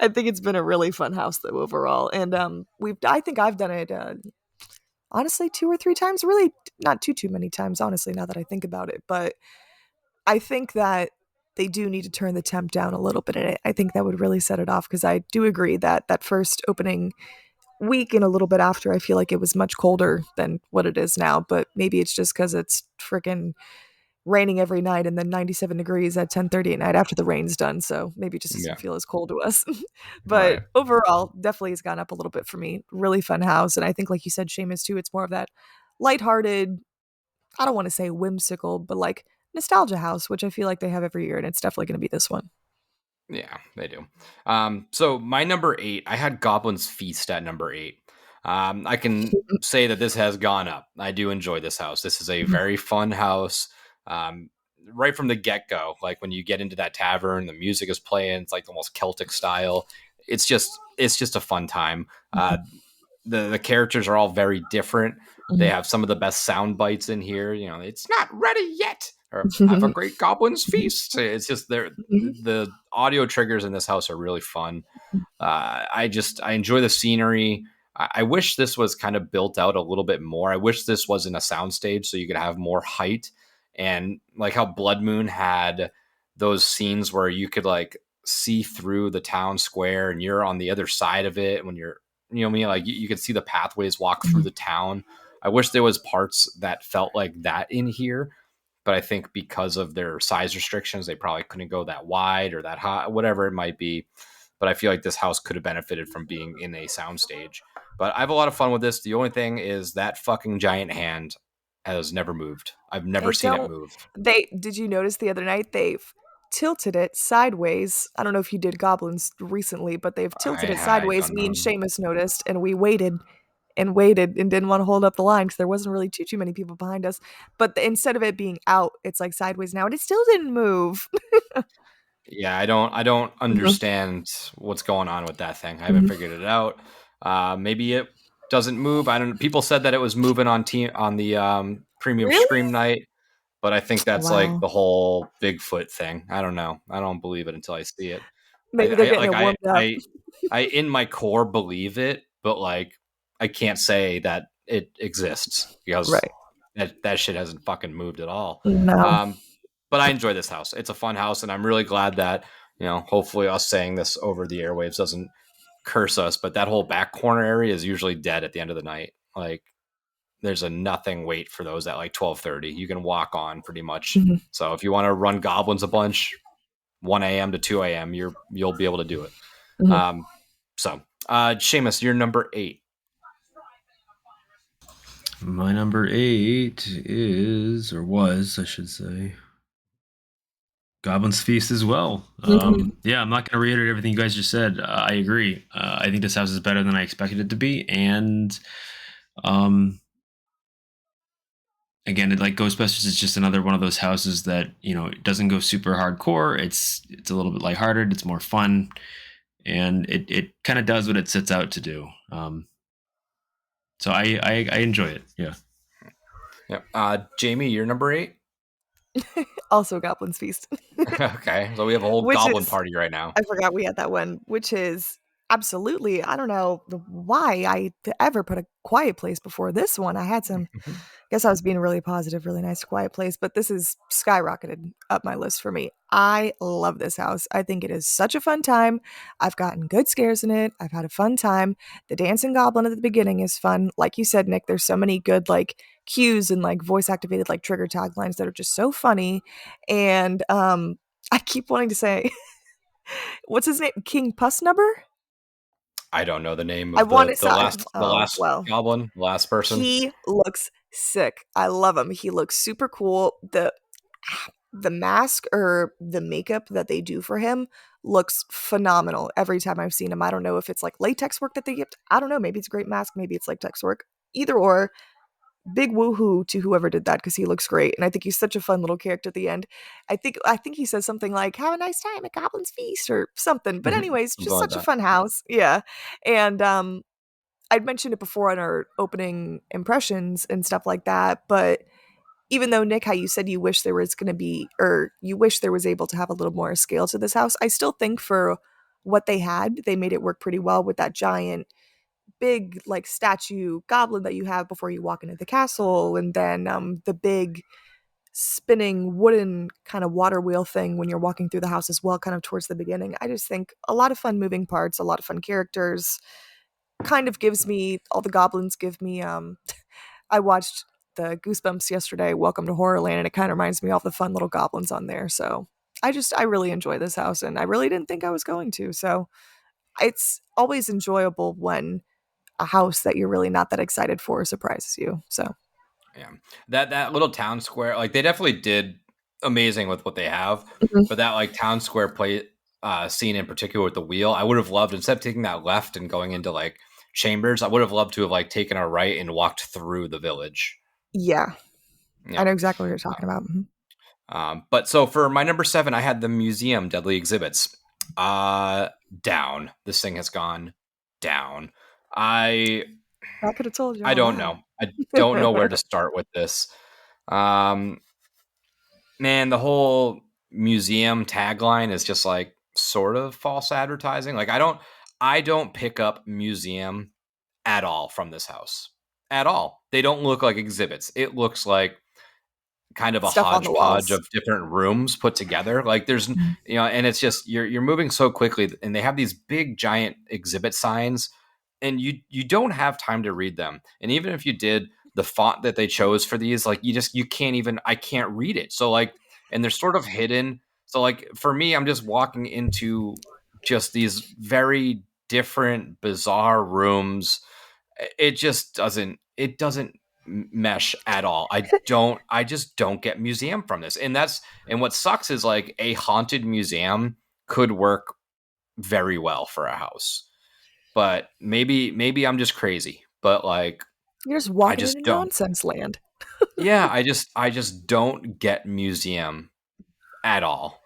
I think it's been a really fun house though overall, and I think I've done it honestly 2 or 3 times, really not too many times, honestly, now that I think about it. But I think that they do need to turn the temp down a little bit in it. I think that would really set it off, because I do agree that that first opening week and a little bit after, I feel like it was much colder than what it is now. But maybe it's just because it's freaking raining every night and then 97 degrees at 10:30 at night after the rain's done, so maybe it just doesn't Yeah. feel as cold to us. But Right. overall, definitely has gone up a little bit for me. Really fun house, and I think, like you said, Seamus, too, it's more of that lighthearted, I don't want to say whimsical, but like nostalgia house, which I feel like they have every year, and it's definitely going to be this one. Yeah, they do. So my number 8, I had Goblin's Feast at number 8. I can say that this has gone up. I do enjoy this house. This is a very fun house. Right from the get-go, like when you get into that tavern, the music is playing, it's like almost Celtic style. It's just a fun time. The characters are all very different. They have some of the best sound bites in here. It's not ready yet, or have a great Goblin's Feast. It's just the audio triggers in this house are really fun. I enjoy the scenery. I wish this was kind of built out a little bit more. I wish this was in a soundstage so you could have more height, and like how Blood Moon had those scenes where you could like see through the town square and you're on the other side of it when you're, what I mean? Like you could see the pathways walk through the town. I wish there was parts that felt like that in here, but I think because of their size restrictions, they probably couldn't go that wide or that high, whatever it might be. But I feel like this house could have benefited from being in a soundstage. But I have a lot of fun with this. The only thing is that fucking giant hand has never moved. I've never seen it move. Did you notice the other night they've tilted it sideways? I don't know if you did Goblins recently, but they've tilted it I sideways. don't Me and know. Seamus noticed, and we waited and waited and didn't want to hold up the line because there wasn't really too many people behind us. But instead of it being out, it's like sideways now, and it still didn't move. Yeah, I don't understand what's going on with that thing. I haven't figured it out. Maybe it doesn't move. I don't. People said that it was moving on the premium Really? Scream night, but I think that's like Wow. the whole Bigfoot thing. I don't know. I don't believe it until I see it. Maybe they're getting Like it warmed up. I in my core believe it, but like I can't say that it exists because Right. that shit hasn't fucking moved at all. No. But I enjoy this house. It's a fun house, and I'm really glad that, hopefully us saying this over the airwaves doesn't curse us, but that whole back corner area is usually dead at the end of the night. Like there's a nothing wait for those at like 12:30. You can walk on pretty much. Mhm. So if you want to run goblins a bunch, 1 a.m. to 2 a.m., you'll be able to do it. Mhm. So Seamus, you're number 8. My number 8 is, or was, I should say, Goblin's Feast as well. Yeah, I'm not going to reiterate everything you guys just said. I agree. I think this house is better than I expected it to be, and again, like Ghostbusters is just another one of those houses that it doesn't go super hardcore. It's a little bit lighthearted. It's more fun, and it kind of does what it sets out to do. So I enjoy it. Yeah. Yep. Jamie, you're number 8. Also Goblin's Feast. Okay, so we have a whole Which goblin is- party right now. I forgot we had that one, which is absolutely, I don't know why I ever put A Quiet Place before this one. I had some, guess I was being really positive, really nice Quiet Place, but this is skyrocketed up my list for me. I love this house. I think it is such a fun time. I've gotten good scares in it. I've had a fun time. The dancing goblin at the beginning is fun. Like you said, Nick, there's so many good like cues and like voice activated like trigger taglines that are just so funny. And I keep wanting to say what's his name? King Pussnubber? I don't know the name I of want it. the last Well, goblin, the last person. he looks sick. I love him. He looks super cool. The mask or the makeup that they do for him looks phenomenal every time I've seen him. I don't know if it's like latex work that they get. I don't know. Maybe it's a great mask. Maybe it's latex work. Either or, big woohoo to whoever did that because he looks great, and I think he's such a fun little character at the end. I think he says something like "Have a nice time at Goblin's Feast" or something. But anyways, Something just like such a that. fun house, yeah. And I'd mentioned it before in our opening impressions and stuff like that. But even though Nick, how you said you wish there was going to be, or you wish there was able to have a little more scale to this house, I still think for what they had, they made it work pretty well with that giant big like statue goblin that you have before you walk into the castle, and then the big spinning wooden kind of water wheel thing when you're walking through the house as well, kind of towards the beginning. I just think a lot of fun moving parts, a lot of fun characters. Kind of gives me, all the goblins give me I watched the Goosebumps yesterday, Welcome to Horrorland, and it kind of reminds me of all the fun little goblins on there. So I really enjoy this house, and I really didn't think I was going to. So it's always enjoyable when a house that you're really not that excited for surprises you. So Yeah, that little town square, like they definitely did amazing with what they have, but that like town square play scene in particular with the wheel, I would have loved, instead of taking that left and going into like chambers, I would have loved to have like taken a right and walked through the village. yeah, Yeah. I know exactly what you're talking about. But so for my number 7, I had the museum deadly exhibits. Down. This thing has gone down. I could have told you. I don't know. I don't know where to start with this. Man, the whole museum tagline is just like sort of false advertising. Like I don't pick up museum at all from this house. At all. They don't look like exhibits. It looks like kind of a Stuff on the hodgepodge walls. of different rooms put together. Like there's and it's just you're moving so quickly, and they have these big giant exhibit signs, and you don't have time to read them. And even if you did, the font that they chose for these, like you can't even, I can't read it. So like, and they're sort of hidden. So like for me, I'm just walking into just these very different, bizarre rooms. It just doesn't mesh at all. I just don't get museum from this. And what sucks is like a haunted museum could work very well for a house. But maybe I'm just crazy. But like You're just walking just into don't. nonsense land. Yeah, I just don't get museum at all.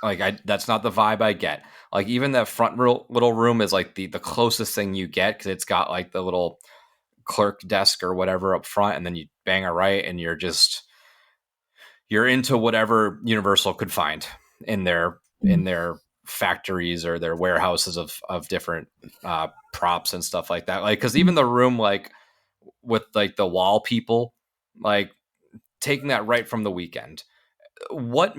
Like that's not the vibe I get. Like even that front little room is like the closest thing you get, because it's got like the little clerk desk or whatever up front, and then you bang a right and you're into whatever Universal could find in their factories or their warehouses of different props and stuff like that. Like, because even the room, like with like the wall people, like taking that right from the Weekend, what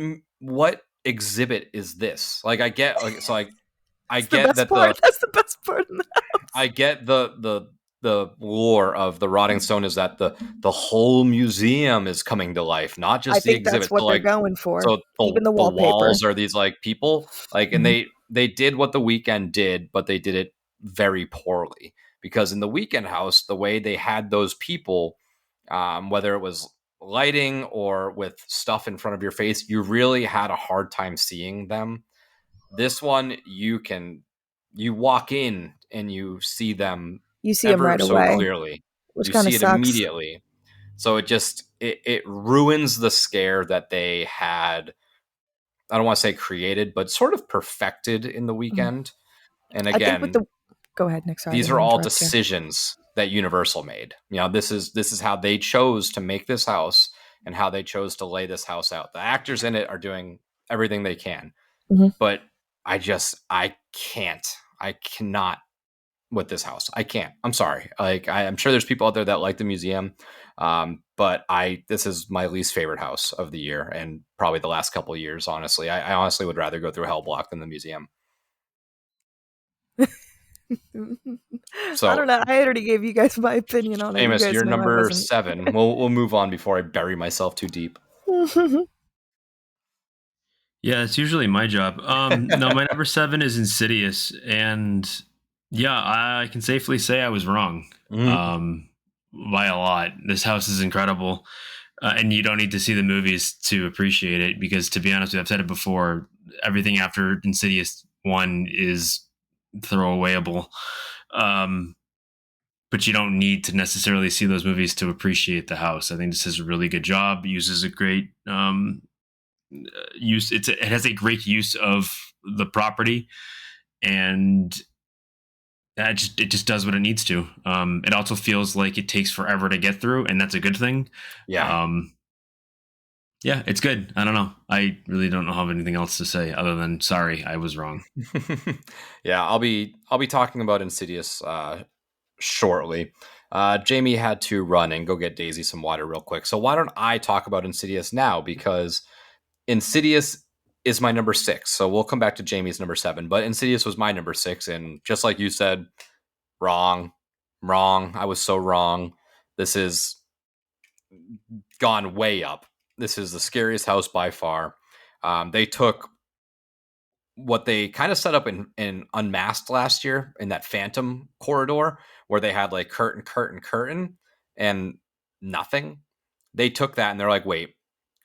exhibit is this? Like I get, like, so like I get that that's the best part in the house. I get the lore of the Rotting Stone is that the whole museum is coming to life, not just I the think exhibit. that's what So, they're like, going for. so Even the the wallpaper. walls are these like people, like, and they did what the Weekend did, but they did it very poorly, because in the Weekend House, the way they had those people, whether it was lighting or with stuff in front of your face, you really had a hard time seeing them. This one, you walk in and you see them You see them ever right so away, clearly. which You kind of see it sucks. immediately. So it ruins the scare that they had. I don't want to say created, but sort of perfected in the Weekend. And I think with again, the go ahead, Nick. Sorry, I these didn't are mean to all interrupt you. decisions that Universal made. This is how they chose to make this house and how they chose to lay this house out. The actors in it are doing everything they can, but I cannot with this house. I can't. I'm sorry. Like I'm sure there's people out there that like the museum, but this is my least favorite house of the year and probably the last couple of years. Honestly, I honestly would rather go through Hell Block than the museum. So I don't know. I already gave you guys my opinion on it. You Amos, guys you're know I number wasn't. 7. We'll move on before I bury myself too deep. Yeah, it's usually my job. No, my number 7 is Insidious, and yeah, I can safely say I was wrong. By a lot. This house is incredible, and you don't need to see the movies to appreciate it. Because to be honest with you, I've said it before. Everything after Insidious 1 is throwawayable. But you don't need to necessarily see those movies to appreciate the house. I think this is a really good job. Uses a great use. It has a great use of the property, and it just does what it needs to. It also feels like it takes forever to get through, and that's a good thing. Yeah. Yeah, it's good. I don't know. I really don't have anything else to say other than sorry, I was wrong. Yeah, I'll be talking about Insidious shortly. Jamie had to run and go get Daisy some water real quick. So why don't I talk about Insidious now? Because Insidious is my number 6. So we'll come back to Jamie's number 7. But Insidious was my number 6. And just like you said, wrong. I was so wrong. This is gone way up. This is the scariest house by far. They took what they kind of set up in Unmasked last year in that Phantom corridor where they had like curtain, and nothing. They took that and they're like, wait,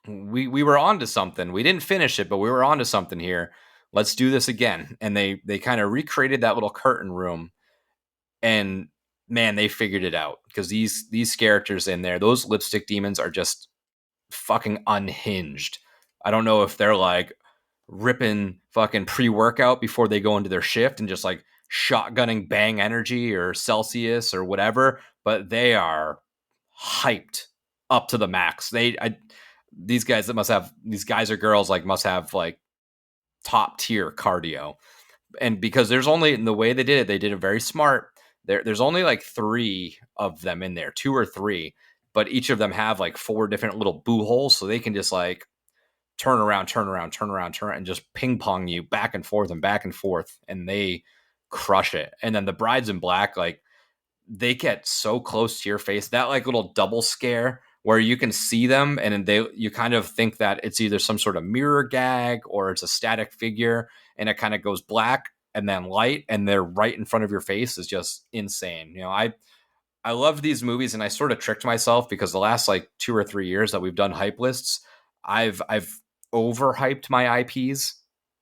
we were onto something. We didn't finish it, but we were onto something here. Let's do this again. And they kind of recreated that little curtain room, and man, they figured it out, because these characters in there, those lipstick demons, are just fucking unhinged. I don't know if they're like ripping fucking pre-workout before they go into their shift and just like shotgunning Bang Energy or Celsius or whatever, but they are hyped up to the max. These guys or girls like must have like top tier cardio. And because there's only, in the way they did it very smart. There's only like 3 of them in there, 2 or 3, but each of them have like 4 different little boo holes, so they can just like turn around, and just ping pong you back and forth, and they crush it. And then the brides in black, like, they get so close to your face, that like little double scare where you can see them, and you kind of think that it's either some sort of mirror gag or it's a static figure, and it kind of goes black and then light, and they're right in front of your face, is just insane. I love these movies, and I sort of tricked myself, because the last like 2 or 3 years that we've done hype lists, I've overhyped my IPs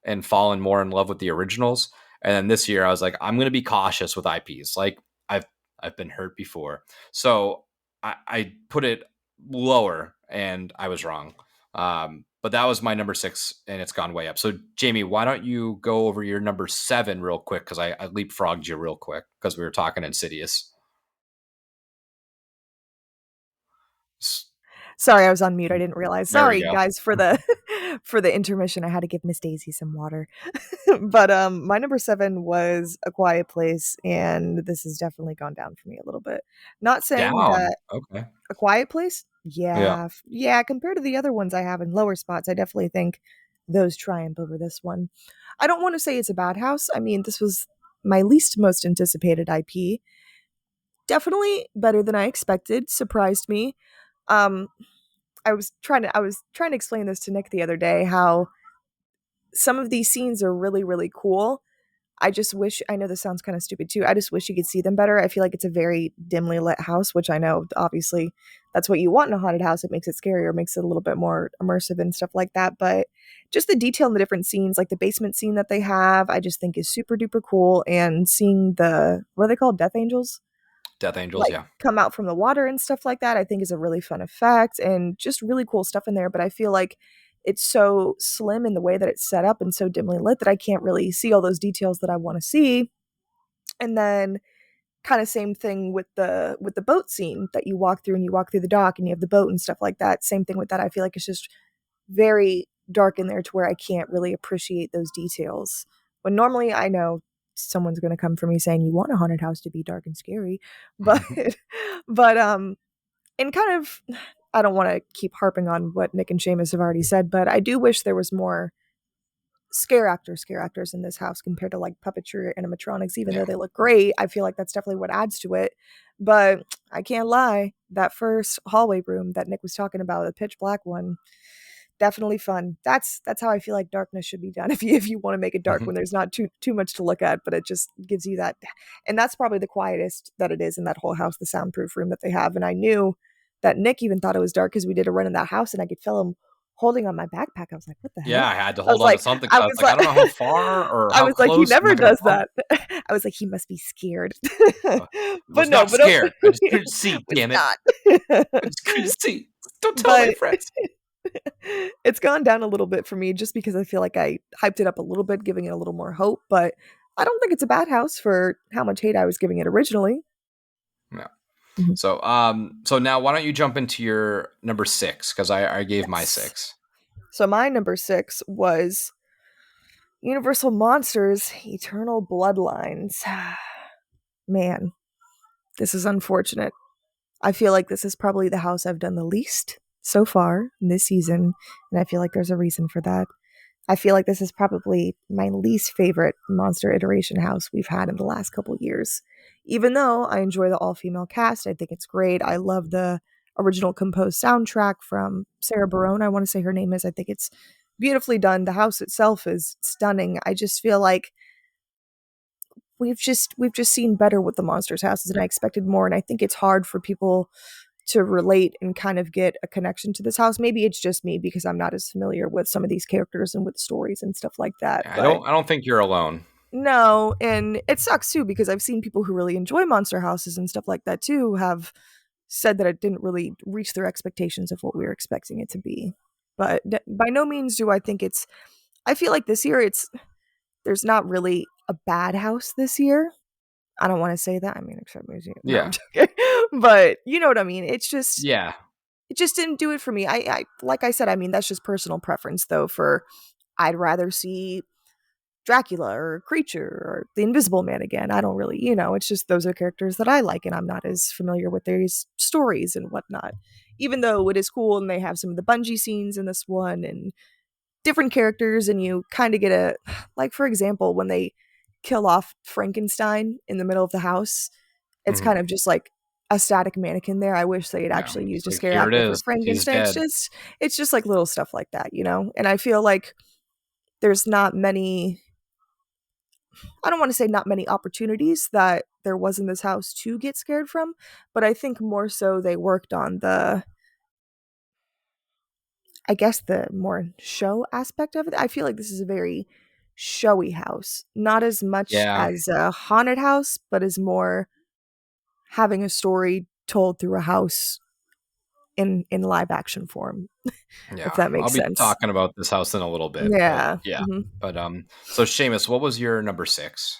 and fallen more in love with the originals. And then this year I was like, I'm going to be cautious with IPs. Like, I've been hurt before. So I put it lower, and I was wrong. But that was my number 6, and it's gone way up. So Jamie, why don't you go over your number 7 real quick? Cause I leapfrogged you real quick because we were talking Insidious. Sorry, I was on mute. I didn't realize. There we Sorry, go. guys, for the for the intermission. I had to give Miss Daisy some water. But my number 7 was A Quiet Place, and this has definitely gone down for me a little bit. Not saying Down. that Okay. A Quiet Place, Yeah. yeah, compared to the other ones I have in lower spots, I definitely think those triumph over this one. I don't want to say it's a bad house. I mean, this was my least most anticipated IP. Definitely better than I expected. Surprised me. I was trying to explain this to Nick the other day, how some of these scenes are really, really cool, I just wish, I know this sounds kind of stupid too. I just wish you could see them better. I feel like it's a very dimly lit house, which I know obviously that's what you want in a haunted house. It makes it scarier, makes it a little bit more immersive and stuff like that. But just the detail in the different scenes, like the basement scene that they have, I just think is super duper cool. And seeing what are they called? Death Angels? Death Angels, Like yeah. come out from the water and stuff like that, I think is a really fun effect and just really cool stuff in there. But I feel like it's so slim in the way that it's set up and so dimly lit that I can't really see all those details that I want to see. And then kind of same thing with the boat scene that you walk through, and you walk through the dock and you have the boat and stuff like that. Same thing with that. I feel like it's just very dark in there to where I can't really appreciate those details. When normally I know someone's going to come for me saying you want a haunted house to be dark and scary, but and kind of, I don't want to keep harping on what Nick and Seamus have already said, but I do wish there was more scare actors in this house compared to like puppetry or animatronics. Even though they look great, I feel like that's definitely what adds to it. But I can't lie, that first hallway room that Nick was talking about, the pitch black one, definitely fun. That's how I feel like darkness should be done. If you want to make it dark when there's not too much to look at, but it just gives you that. And that's probably the quietest that it is in that whole house, the soundproof room that they have. And I knew that Nick even thought it was dark because we did a run in that house and I could feel him holding on my backpack. I was like, what the hell? Yeah, I had to hold on to something. I was like, I don't know how far or I how was close. like, he never does bump. that. I was like, he must be scared. But no, scared. I just couldn't see. Damn it! I just couldn't see. Don't tell my friends. It's gone down a little bit for me just because I feel like I hyped it up a little bit, giving it a little more hope. But I don't think it's a bad house for how much hate I was giving it originally. Yeah. So now why don't you jump into your number 6, because I gave my 6. So my number 6 was Universal Monsters Eternal Bloodlines. Man, this is unfortunate. I feel like this is probably the house I've done the least so far in this season, and I feel like there's a reason for that. I feel like this is probably my least favorite monster iteration house we've had in the last couple years. Even though I enjoy the all-female cast, I think it's great. I love the original composed soundtrack from Sarah Barone, I want to say her name is. I think it's beautifully done. The house itself is stunning. I just feel like we've just seen better with the monsters houses, and I expected more. And I think it's hard for people to relate and kind of get a connection to this house. Maybe it's just me because I'm not as familiar with some of these characters and with stories and stuff like that. I don't think you're alone. No, and it sucks too because I've seen people who really enjoy monster houses and stuff like that too have said that it didn't really reach their expectations of what we were expecting it to be. But by no means do I think I feel like this year there's not really a bad house this year. I don't want to say that. I mean, except museum. Yeah. No, but you know what I mean? It's just, yeah, it just didn't do it for me. I like I said, I mean, that's just personal preference though. I'd rather see Dracula or Creature or the Invisible Man again. I don't really, it's just those are characters that I like, and I'm not as familiar with their stories and whatnot. Even though it is cool and they have some of the bungee scenes in this one and different characters, and you kind of get like, for example, when they kill off Frankenstein in the middle of the house, it's kind of just like a static mannequin there. I wish they had actually used a scare actor for Frankenstein. It's just like little stuff like that, and I feel like there's not many, I don't want to say not many opportunities that there was in this house to get scared from, but I think more so they worked on the more show aspect of it. I feel like this is a very showy house, not as much as a haunted house, but is more having a story told through a house in live action form. Yeah, if that makes sense. I'll be talking about this house in a little bit. Yeah. But so Seamus, what was your number 6?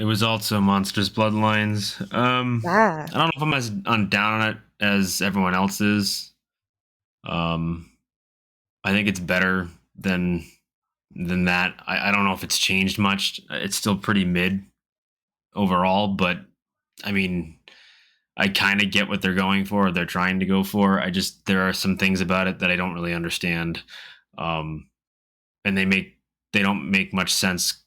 It was also Monsters Bloodlines. I don't know if I'm as down on it as everyone else is. I think it's better than that. I don't know if it's changed much. It's still pretty mid overall, but I mean, I kind of get what they're going for, or they're trying to go for. There are some things about it that I don't really understand. And they don't make much sense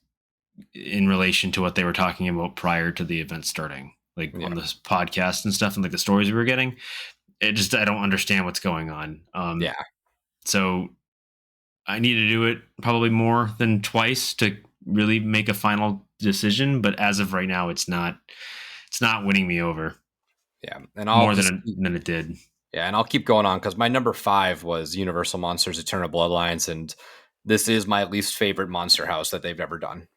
in relation to what they were talking about prior to the event starting, like on this podcast and stuff, and like the stories we were getting. I don't understand what's going on. So I need to do it probably more than twice to really make a final decision. But as of right now, it's not winning me over. Yeah, and I'll more just, than it did. Yeah, and I'll keep going on because my number 5 was Universal Monsters Eternal Bloodlines, and this is my least favorite monster house that they've ever done.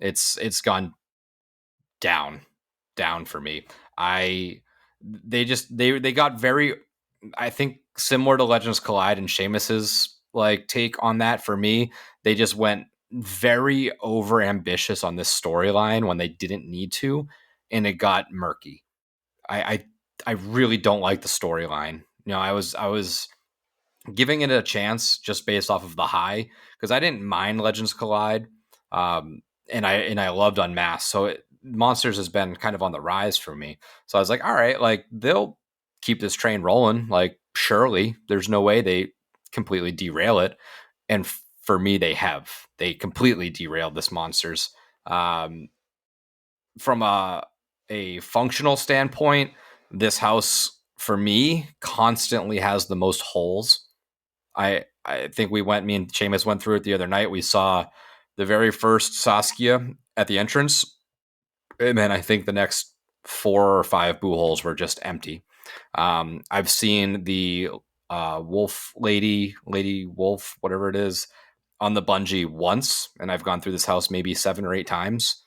It's gone down for me. They got very, I think, similar to Legends Collide and Seamus's like take on that. For me, they just went very over ambitious on this storyline when they didn't need to, and it got murky. I really don't like the storyline. I was giving it a chance just based off of the high, because I didn't mind Legends Collide, and I loved Unmasked. So Monsters has been kind of on the rise for me. So I was like, all right, like they'll keep this train rolling. Like surely there's no way they completely derail it. And for me, they completely derailed this Monsters. From a functional standpoint, this house for me constantly has the most holes. I think me and Seamus went through it the other night. We saw the very first Saskia at the entrance, and then I think the next 4 or 5 boo holes were just empty. I've seen the wolf lady wolf, whatever it is, on the bungee once, and I've gone through this house maybe 7 or 8 times.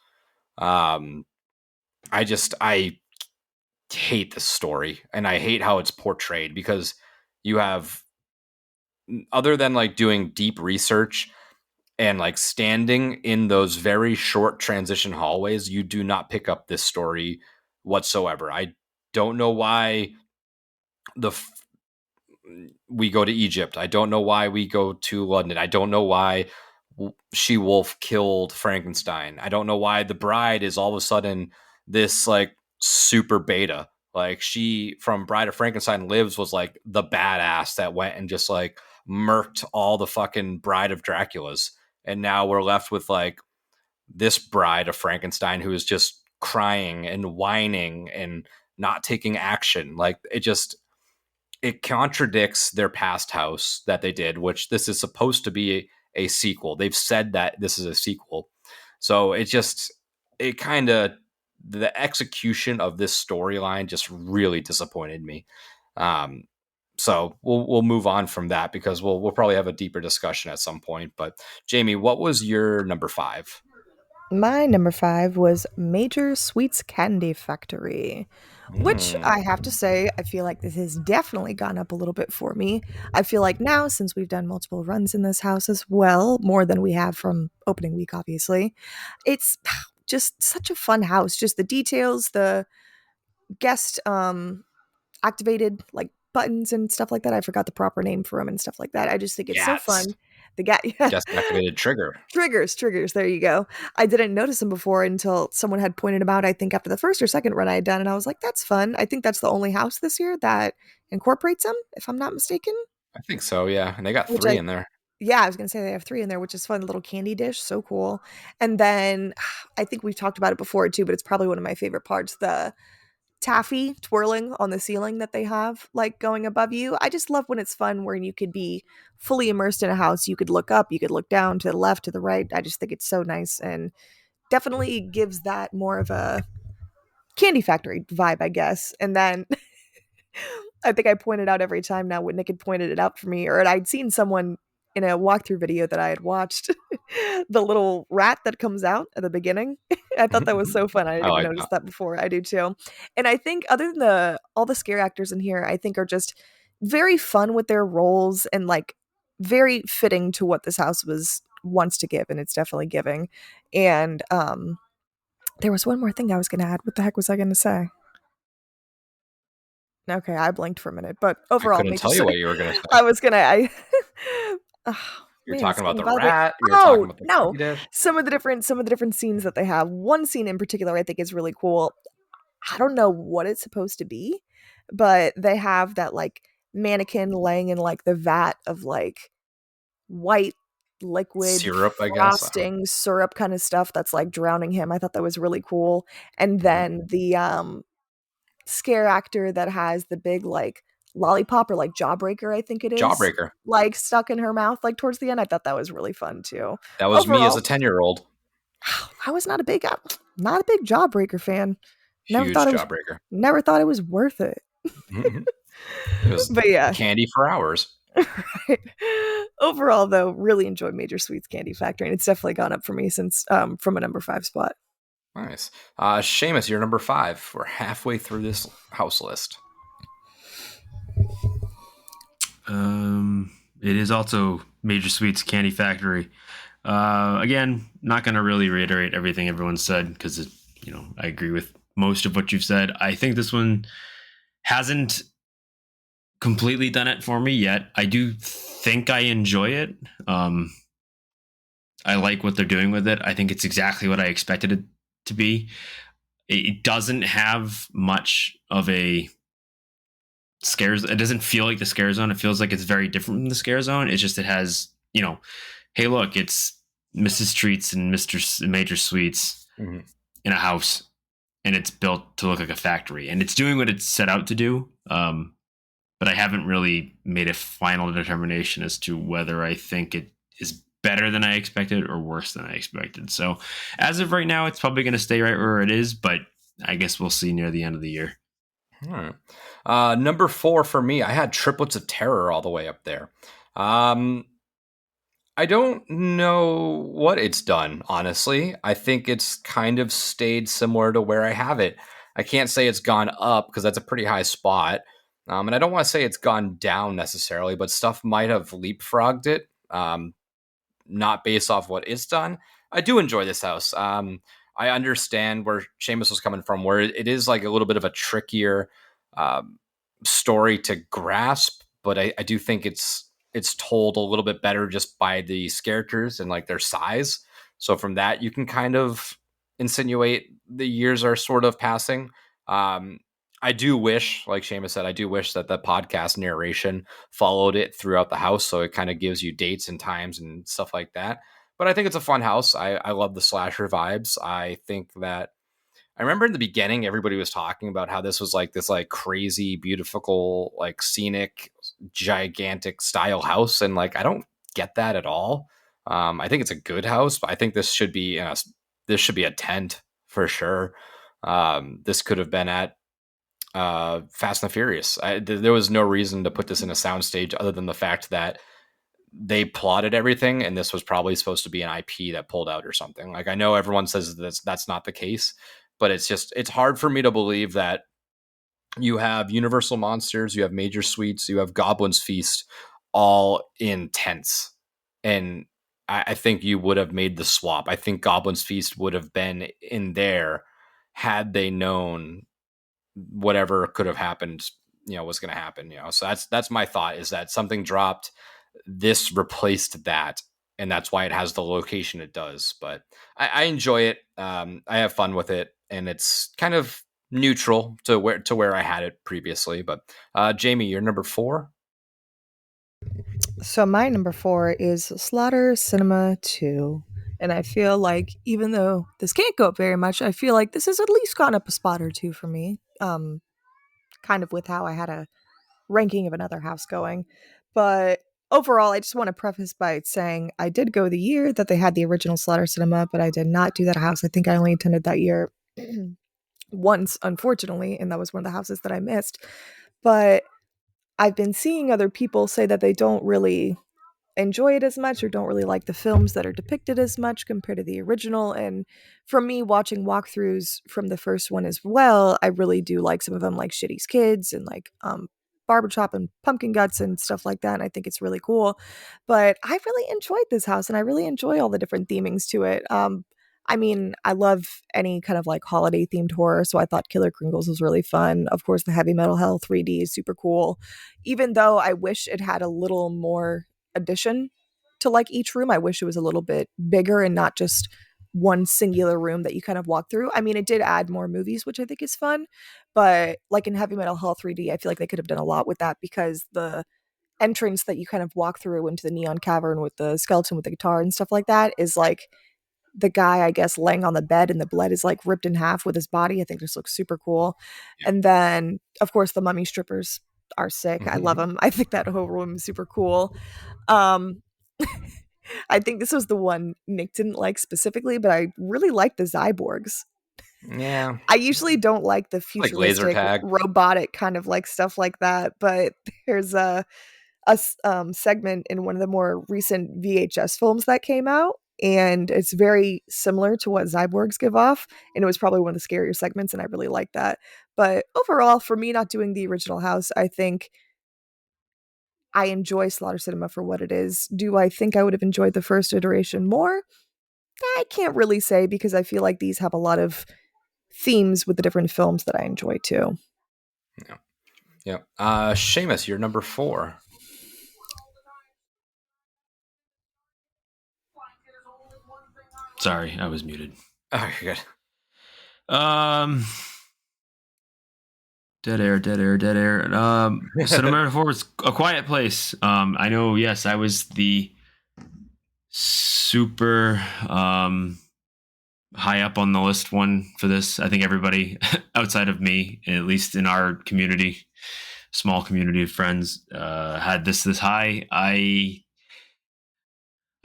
I hate this story, and I hate how it's portrayed, because you have, other than like doing deep research and like standing in those very short transition hallways, you do not pick up this story whatsoever. I don't know why we go to Egypt. I don't know why we go to London. I don't know why She-Wolf killed Frankenstein. I don't know why the bride is all of a sudden this like super beta. Like she from Bride of Frankenstein Lives was like the badass that went and just like murked all the fucking Bride of Draculas. And now we're left with like this Bride of Frankenstein who is just crying and whining and not taking action. Like it contradicts their past house that they did, which this is supposed to be a sequel. They've said that this is a sequel. So the execution of this storyline just really disappointed me. So we'll move on from that, because we'll probably have a deeper discussion at some point. But Jamie, what was your number 5? My number 5 was Major Sweets Candy Factory, which I have to say, I feel like this has definitely gone up a little bit for me. I feel like now, since we've done multiple runs in this house as well, more than we have from opening week, obviously, it's just such a fun house. Just the details, the guest activated like buttons and stuff like that. I forgot the proper name for them and stuff like that. I just think it's so fun. The Guest activated triggers. There you go. I didn't notice them before until someone had pointed them out, I think after the first or second run I had done, and I was like, that's fun. I think that's the only house this year that incorporates them, if I'm not mistaken. I think so, yeah. And they got 3 in there. Yeah, I was gonna say they have 3 in there, which is fun. Little candy dish, so cool. And then I think we've talked about it before too, but it's probably one of my favorite parts, the taffy twirling on the ceiling that they have like going above you. I just love when it's fun, where you could be fully immersed in a house. You could look up, you could look down, to the left, to the right. I just think it's so nice, and definitely gives that more of a candy factory vibe, I guess. And then I think I pointed out every time now when Nick had pointed it out for me, or I'd seen someone in a walkthrough video that I had watched, the little rat that comes out at the beginning. I thought that was so fun. I didn't notice that before. I do too. And I think other than all the scare actors in here, I think are just very fun with their roles and like very fitting to what this house wants to give, and it's definitely giving. And there was one more thing I was going to add. What the heck was I going to say? Okay, I blinked for a minute, but overall, I couldn't tell you what you were going to say. I was going to. You're talking about the rat. You're talking about the no. Some of the different scenes that they have. One scene in particular, I think, is really cool. I don't know what it's supposed to be, but they have that like mannequin laying in like the vat of like white liquid syrup, frosting, syrup kind of stuff that's like drowning him. I thought that was really cool. And then the scare actor that has the big like lollipop or like jawbreaker, I think it is. Jawbreaker. Like stuck in her mouth like towards the end. I thought that was really fun too. That was overall, me as a 10-year-old. I was not a big Jawbreaker fan. Huge jawbreaker. Never thought it was worth it. It was But yeah, candy for hours. right. Overall, though, really enjoyed Major Sweets Candy Factory, and it's definitely gone up for me since from a number 5 spot. Nice. Seamus, you're number 5. We're halfway through this house list. It is also Major Sweets Candy Factory. Again, not going to really reiterate everything everyone said because I agree with most of what you've said. I think this one hasn't completely done it for me yet. I do think I enjoy it. I like what they're doing with it. I think it's exactly what I expected it to be. It doesn't have much of a scares. It doesn't feel like the scare zone. It feels like it's very different from the scare zone. It's just it has, hey, look, it's Mrs. Treats and Major Sweets in a house, and it's built to look like a factory, and it's doing what it's set out to do. But I haven't really made a final determination as to whether I think it is better than I expected or worse than I expected. So as of right now, it's probably going to stay right where it is, but I guess we'll see near the end of the year. All right. Number 4 for me, I had Triplets of Terror all the way up there. I don't know what it's done, honestly. I think it's kind of stayed similar to where I have it. I can't say it's gone up because that's a pretty high spot. And I don't want to say it's gone down necessarily, but stuff might have leapfrogged it, not based off what it's done. I do enjoy this house. I understand where Seamus was coming from, where it is like a little bit of a trickier story to grasp, but I do think it's told a little bit better just by the characters and like their size. So from that, you can kind of insinuate the years are sort of passing. I do wish, like Seamus said, I do wish that the podcast narration followed it throughout the house. So it kind of gives you dates and times and stuff like that. But I think it's a fun house. I love the slasher vibes. I think that I remember in the beginning, everybody was talking about how this was like this like crazy, beautiful, like scenic, gigantic style house. And like, I don't get that at all. I think it's a good house, but I think this should be a tent for sure. This could have been at Fast and the Furious. There was no reason to put this in a soundstage other than the fact that they plotted everything, and this was probably supposed to be an IP that pulled out or something. Like I know everyone says that's not the case, but it's hard for me to believe that you have Universal Monsters, you have Major Sweets, you have Goblin's Feast, all in tents, and I think you would have made the swap. I think Goblin's Feast would have been in there had they known whatever could have happened, was going to happen, So that's my thought, is that something dropped, this replaced that, and that's why it has the location it does. But I enjoy it. I have fun with it, and it's kind of neutral to where I had it previously. But Jamie, you're number 4. So my number 4 is Slaughter Cinema 2. And I feel like even though this can't go up very much, I feel like this has at least gone up a spot or 2 for me. Kind of with how I had a ranking of another house going. But overall, I just want to preface by saying I did go the year that they had the original Slaughter Cinema, but I did not do that house. I think I only attended that year once, unfortunately, and that was one of the houses that I missed. But I've been seeing other people say that they don't really enjoy it as much or don't really like the films that are depicted as much compared to the original. And for me, watching walkthroughs from the first one as well, I really do like some of them, like Shitty's Kids and like Barbershop and Pumpkin Guts and stuff like that. And I think it's really cool. But I really enjoyed this house, and I really enjoy all the different themings to it. I mean, I love any kind of like holiday themed horror, so I thought Killer Kringles was really fun. Of course, the Heavy Metal Hell 3D is super cool. Even though I wish it had a little more addition to like each room, I wish it was a little bit bigger and not just one singular room that you kind of walk through. I mean, it did add more movies, which I think is fun, but like in Heavy Metal Hell 3D, I feel like they could have done a lot with that, because the entrance that you kind of walk through into the neon cavern with the skeleton with the guitar and stuff like that is like the guy, I guess, laying on the bed, and the blood is like ripped in half with his body. I think this looks super cool. And then, of course, the mummy strippers are sick. I love them. I think that whole room is super cool. I think this was the one Nick didn't like specifically, but I really like the Zyborgs. Yeah. I usually don't like the Like laser futuristic, tag. robotic kind of like stuff like that, but there's a segment in one of the more recent VHS films that came out, and it's very similar to what Zyborgs give off, and it was probably one of the scarier segments, and I really like that. But overall, for me not doing the original house, I think I enjoy Slaughter Cinema for what it is. Do I think I would have enjoyed the first iteration more? I can't really say, because I feel like these have a lot of themes with the different films that I enjoy too. Yeah. Seamus, you're number 4. Sorry, I was muted. Oh, you're good. Dead air. So number 4 was A Quiet Place. I know, yes, I was the super high up on the list one for this. I think everybody outside of me, at least in our community, small community of friends, had this high.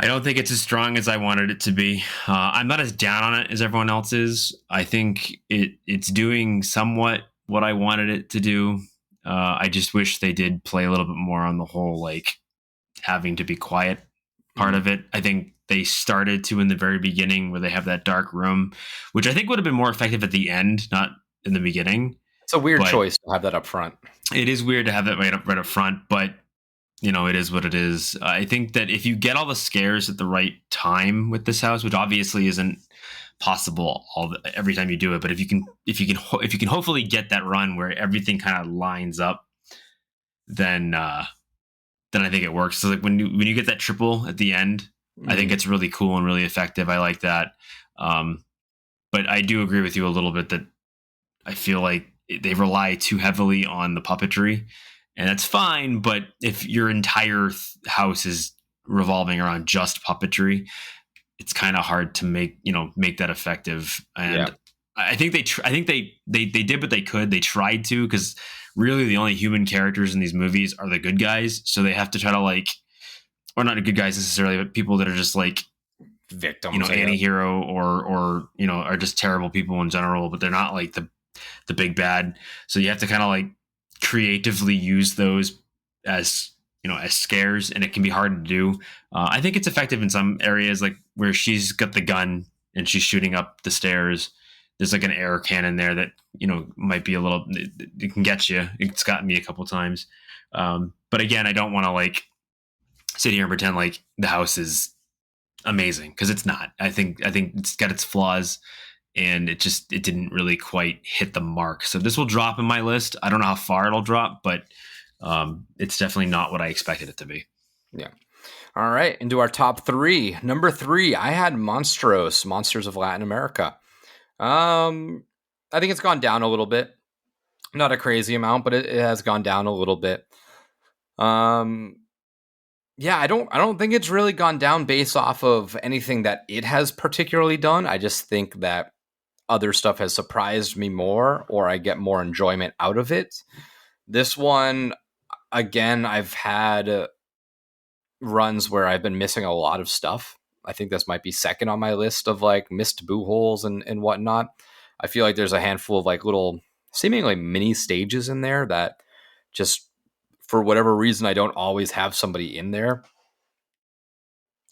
I don't think it's as strong as I wanted it to be. I'm not as down on it as everyone else is. I think it's doing somewhat what I wanted it to do. I just wish they did play a little bit more on the whole, like, having to be quiet part of it. I think they started to in the very beginning, where they have that dark room, which I think would have been more effective at the end, not in the beginning. It's a weird choice to have that up front. It is weird to have that right up front, but it is what it is. I think that if you get all the scares at the right time with this house, which obviously isn't possible every time you do it, but if you can hopefully get that run where everything kind of lines up, then I think it works. So like when you get that triple at the end, I think it's really cool and really effective. I like that. But I do agree with you a little bit that I feel like they rely too heavily on the puppetry. And that's fine, but if your entire house is revolving around just puppetry, it's kind of hard to make that effective. And I think they did what they could. They tried to, because really the only human characters in these movies are the good guys. So they have to try to or not good guys necessarily, but people that are just like victims, anti-hero or are just terrible people in general, but they're not like the big bad. So you have to kind of creatively use those as scares, and it can be hard to do. I think it's effective in some areas, like where she's got the gun and she's shooting up the stairs. There's like an air cannon there that might be a little. It can get you. It's gotten me a couple times. But again, I don't want to sit here and pretend like the house is amazing, because it's not. I think it's got its flaws, and it didn't really quite hit the mark. So this will drop in my list. I don't know how far it'll drop, but it's definitely not what I expected it to be. Yeah. All right. Into our top 3. Number 3, I had Monstros, Monsters of Latin America. I think it's gone down a little bit. Not a crazy amount, but it has gone down a little bit. Yeah, I don't think it's really gone down based off of anything that it has particularly done. I just think that other stuff has surprised me more, or I get more enjoyment out of it. This one, again, I've had runs where I've been missing a lot of stuff. I think this might be second on my list of missed boo holes and whatnot. I feel like there's a handful of little seemingly mini stages in there that just, for whatever reason, I don't always have somebody in there.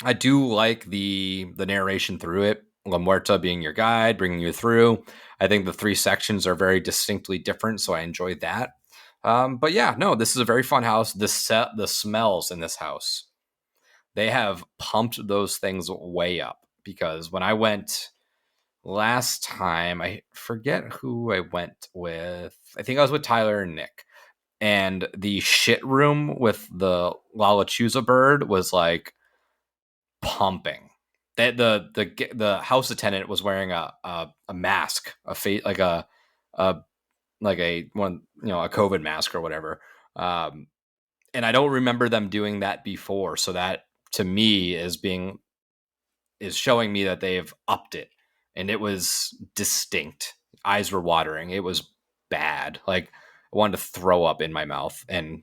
I do like the narration through it. La Muerta being your guide, bringing you through. I think the 3 sections are very distinctly different, so I enjoyed that. But yeah, no, this is a very fun house. The smells in this house, they have pumped those things way up, because when I went last time, I forget who I went with. I think I was with Tyler and Nick. And the shit room with the Lalachusa bird was pumping. The house attendant was wearing a mask, a face, a COVID mask or whatever. And I don't remember them doing that before. So that to me is showing me that they've upped it, and it was distinct. Eyes were watering. It was bad. I wanted to throw up in my mouth and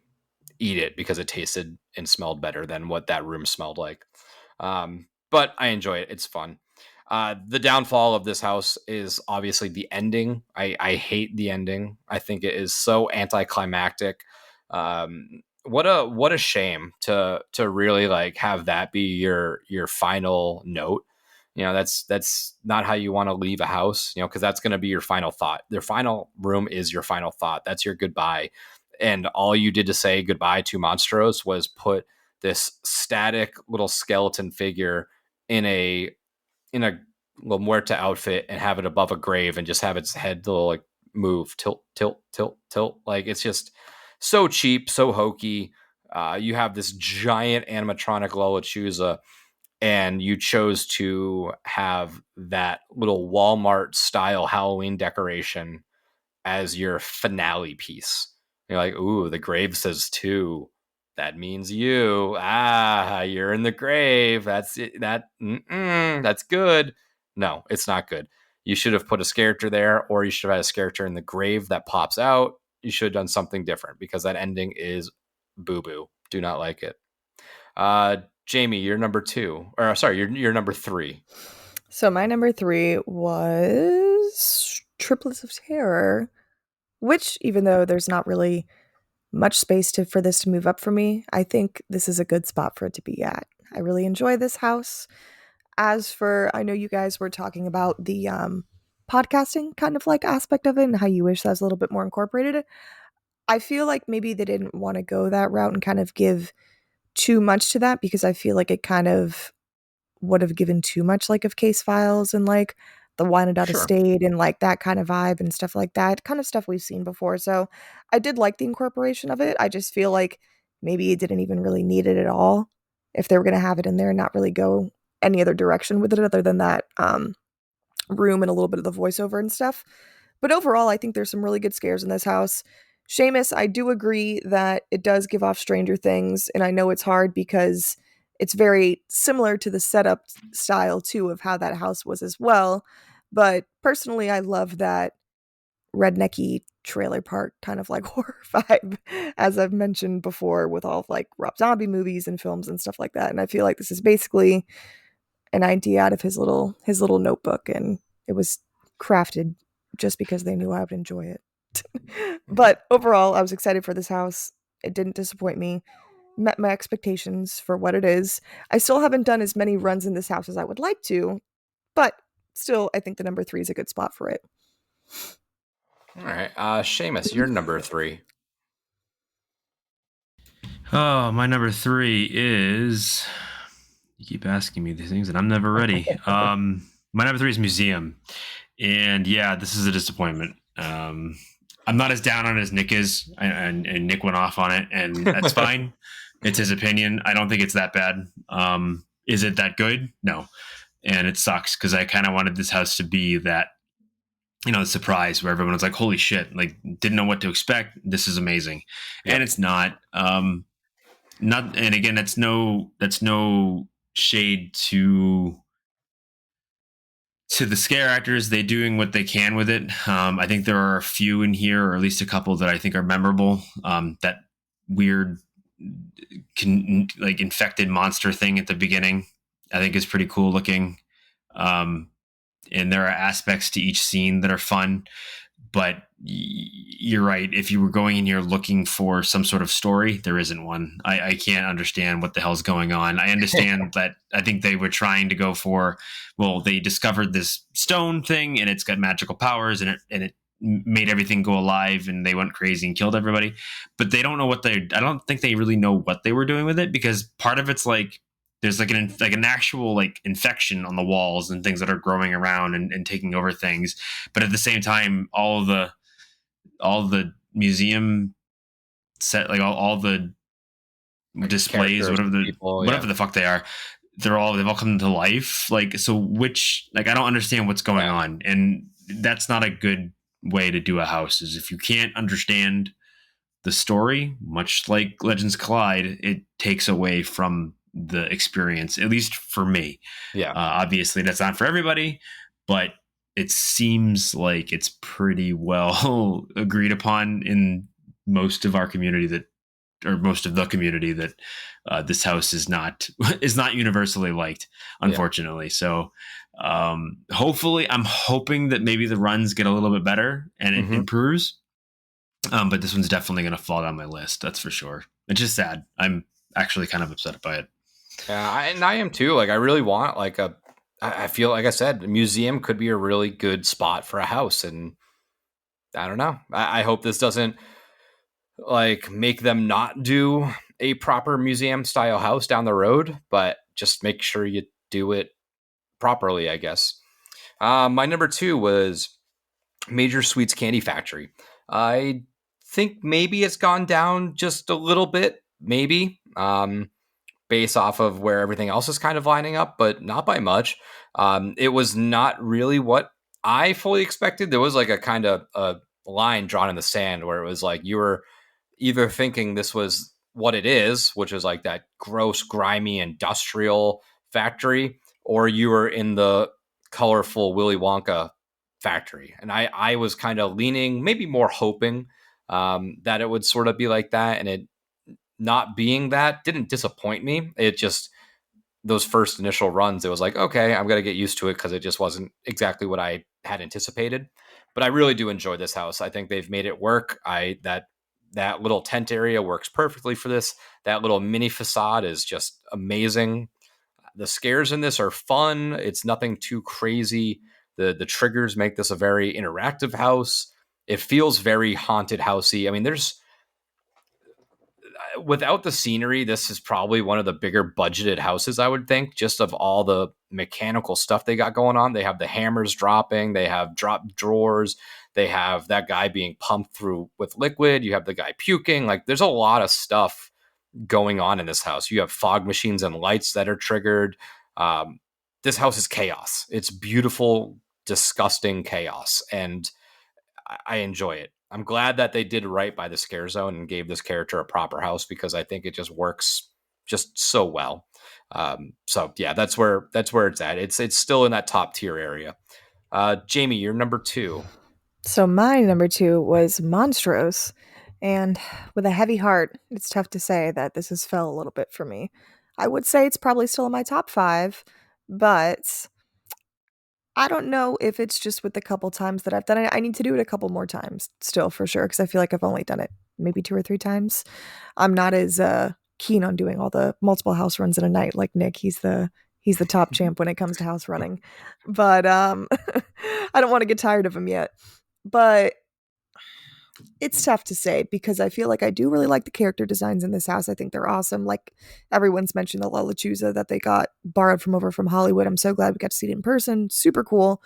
eat it because it tasted and smelled better than what that room smelled like. But I enjoy it. It's fun. The downfall of this house is obviously the ending. I hate the ending. I think it is so anticlimactic. What a shame to really like have that be your final note. That's not how you want to leave a house, because that's going to be your final thought. Their final room is your final thought. That's your goodbye. And all you did to say goodbye to Monstros was put this static little skeleton figure in a La Muerta outfit and have it above a grave and just have its head little like move, tilt, tilt, tilt, tilt. Like it's just so cheap, so hokey. You have this giant animatronic Lola Chusa, and you chose to have that little Walmart style Halloween decoration as your finale piece. You're like, ooh, the grave says 2. That means you. You're in the grave. That's it. That's good. No, it's not good. You should have put a character there, or you should have had a character in the grave that pops out. You should have done something different, because that ending is boo-boo. Do not like it. Jamie, you're number 2. Or sorry, you're number 3. So my number 3 was Triplets of Terror, which, even though there's not really much space for this to move up for me, I think this is a good spot for it to be at. I really enjoy this house. As for, I know you guys were talking about the podcasting kind of like aspect of it and how you wish that was a little bit more incorporated. I feel like maybe they didn't want to go that route and kind of give too much to that, because I feel like it kind of would have given too much like of Case Files and like the Wanted Out of State and like that kind of vibe and stuff like that, kind of stuff we've seen before. So I did like the incorporation of it. I just feel like maybe it didn't even really need it at all if they were going to have it in there and not really go any other direction with it other than that room and a little bit of the voiceover and stuff. But overall, I think there's some really good scares in this house. Seamus, I do agree that it does give off Stranger Things, and I know it's hard because it's very similar to the setup style, too, of how that house was as well. But personally, I love that rednecky trailer park kind of like horror vibe, as I've mentioned before, with all of like Rob Zombie movies and films and stuff like that. And I feel like this is basically an idea out of his little notebook, and it was crafted just because they knew I would enjoy it. But overall, I was excited for this house. It didn't disappoint me. Met my expectations for what it is. I still haven't done as many runs in this house as I would like to, but still, I think the number 3 is a good spot for it. All right. Seamus, you're number 3. Oh, my number 3 is... You keep asking me these things and I'm never ready. My number 3 is Museum. And yeah, this is a disappointment. I'm not as down on it as Nick is, and Nick went off on it, and that's fine. It's his opinion. I don't think it's that bad. Is it that good? No. And it sucks because I kind of wanted this house to be that, the surprise where everyone was like, holy shit, like didn't know what to expect. This is amazing. Yep. And it's not, and again, that's no shade to the scare actors. They doing what they can with it. I think there are a few in here, or at least a couple that I think are memorable. That weird infected monster thing at the beginning, I think is pretty cool looking. And there are aspects to each scene that are fun, but you're right. If you were going in here looking for some sort of story, there isn't one. I can't understand what the hell's going on. I understand that I think they were trying to go for, well, they discovered this stone thing and it's got magical powers and it made everything go alive and they went crazy and killed everybody. But they don't know I don't think they really know what they were doing with it, because part of it's like, there's like an actual like infection on the walls and things that are growing around and taking over things. But at the same time, all the museum set, like all the like displays, whatever the fuck they are, they've all come to life. Like, so which, like, I don't understand what's going on. And that's not a good way to do a house, is if you can't understand the story, much like Legends Collide, it takes away from the experience, at least for me. Yeah. Obviously that's not for everybody, but it seems like it's pretty well agreed upon in most of our community that or most of the community that this house is not universally liked, unfortunately. Yeah. So hopefully, I'm hoping that maybe the runs get a little bit better and it improves. But this one's definitely going to fall down my list. That's for sure. It's just sad. I'm actually kind of upset by it. Yeah, and I am too. Like, I really want I feel like I said, a museum could be a really good spot for a house, and I don't know. I hope this doesn't like make them not do a proper museum style house down the road, but just make sure you do it properly, I guess. My number 2 was Major Sweets Candy Factory. I think maybe it's gone down just a little bit, maybe, based off of where everything else is kind of lining up, but not by much. It was not really what I fully expected. There was like a kind of a line drawn in the sand where it was like you were either thinking this was what it is, which is like that gross, grimy, industrial factory, or you were in the colorful Willy Wonka factory. And I was kind of leaning, maybe more hoping that it would sort of be like that. And it not being that didn't disappoint me. It just, those first initial runs, it was like, okay, I'm going to get used to it because it just wasn't exactly what I had anticipated. But I really do enjoy this house. I think they've made it work. That little tent area works perfectly for this. That little mini facade is just amazing. The scares in this are fun. It's nothing too crazy. The triggers make this a very interactive house. It feels very haunted housey. I mean, without the scenery, this is probably one of the bigger budgeted houses, I would think, just of all the mechanical stuff they got going on. They have the hammers dropping, they have drop drawers, they have that guy being pumped through with liquid, you have the guy puking. Like, there's a lot of stuff going on in this house. You have fog machines and lights that are triggered. This house is chaos. It's beautiful, disgusting chaos, and I enjoy it. I'm glad that they did right by the scare zone and gave this character a proper house, because I think it just works just so well. So yeah, that's where it's at. It's still in that top tier area. Jamie, you're number 2. So my number 2 was Monstrose, and with a heavy heart, it's tough to say that this has fell a little bit for me. I would say it's probably still in my top 5, but I don't know if it's just with the couple times that I've done it. I need to do it a couple more times still, for sure, because I feel like I've only done it maybe 2 or 3 times. I'm not as keen on doing all the multiple house runs in a night like Nick. He's the top champ when it comes to house running. But I don't want to get tired of him yet. But it's tough to say, because I feel like I do really like the character designs in this house. I think they're awesome. Like, everyone's mentioned the La Lechuza that they got borrowed from over from Hollywood. I'm so glad we got to see it in person. Super cool.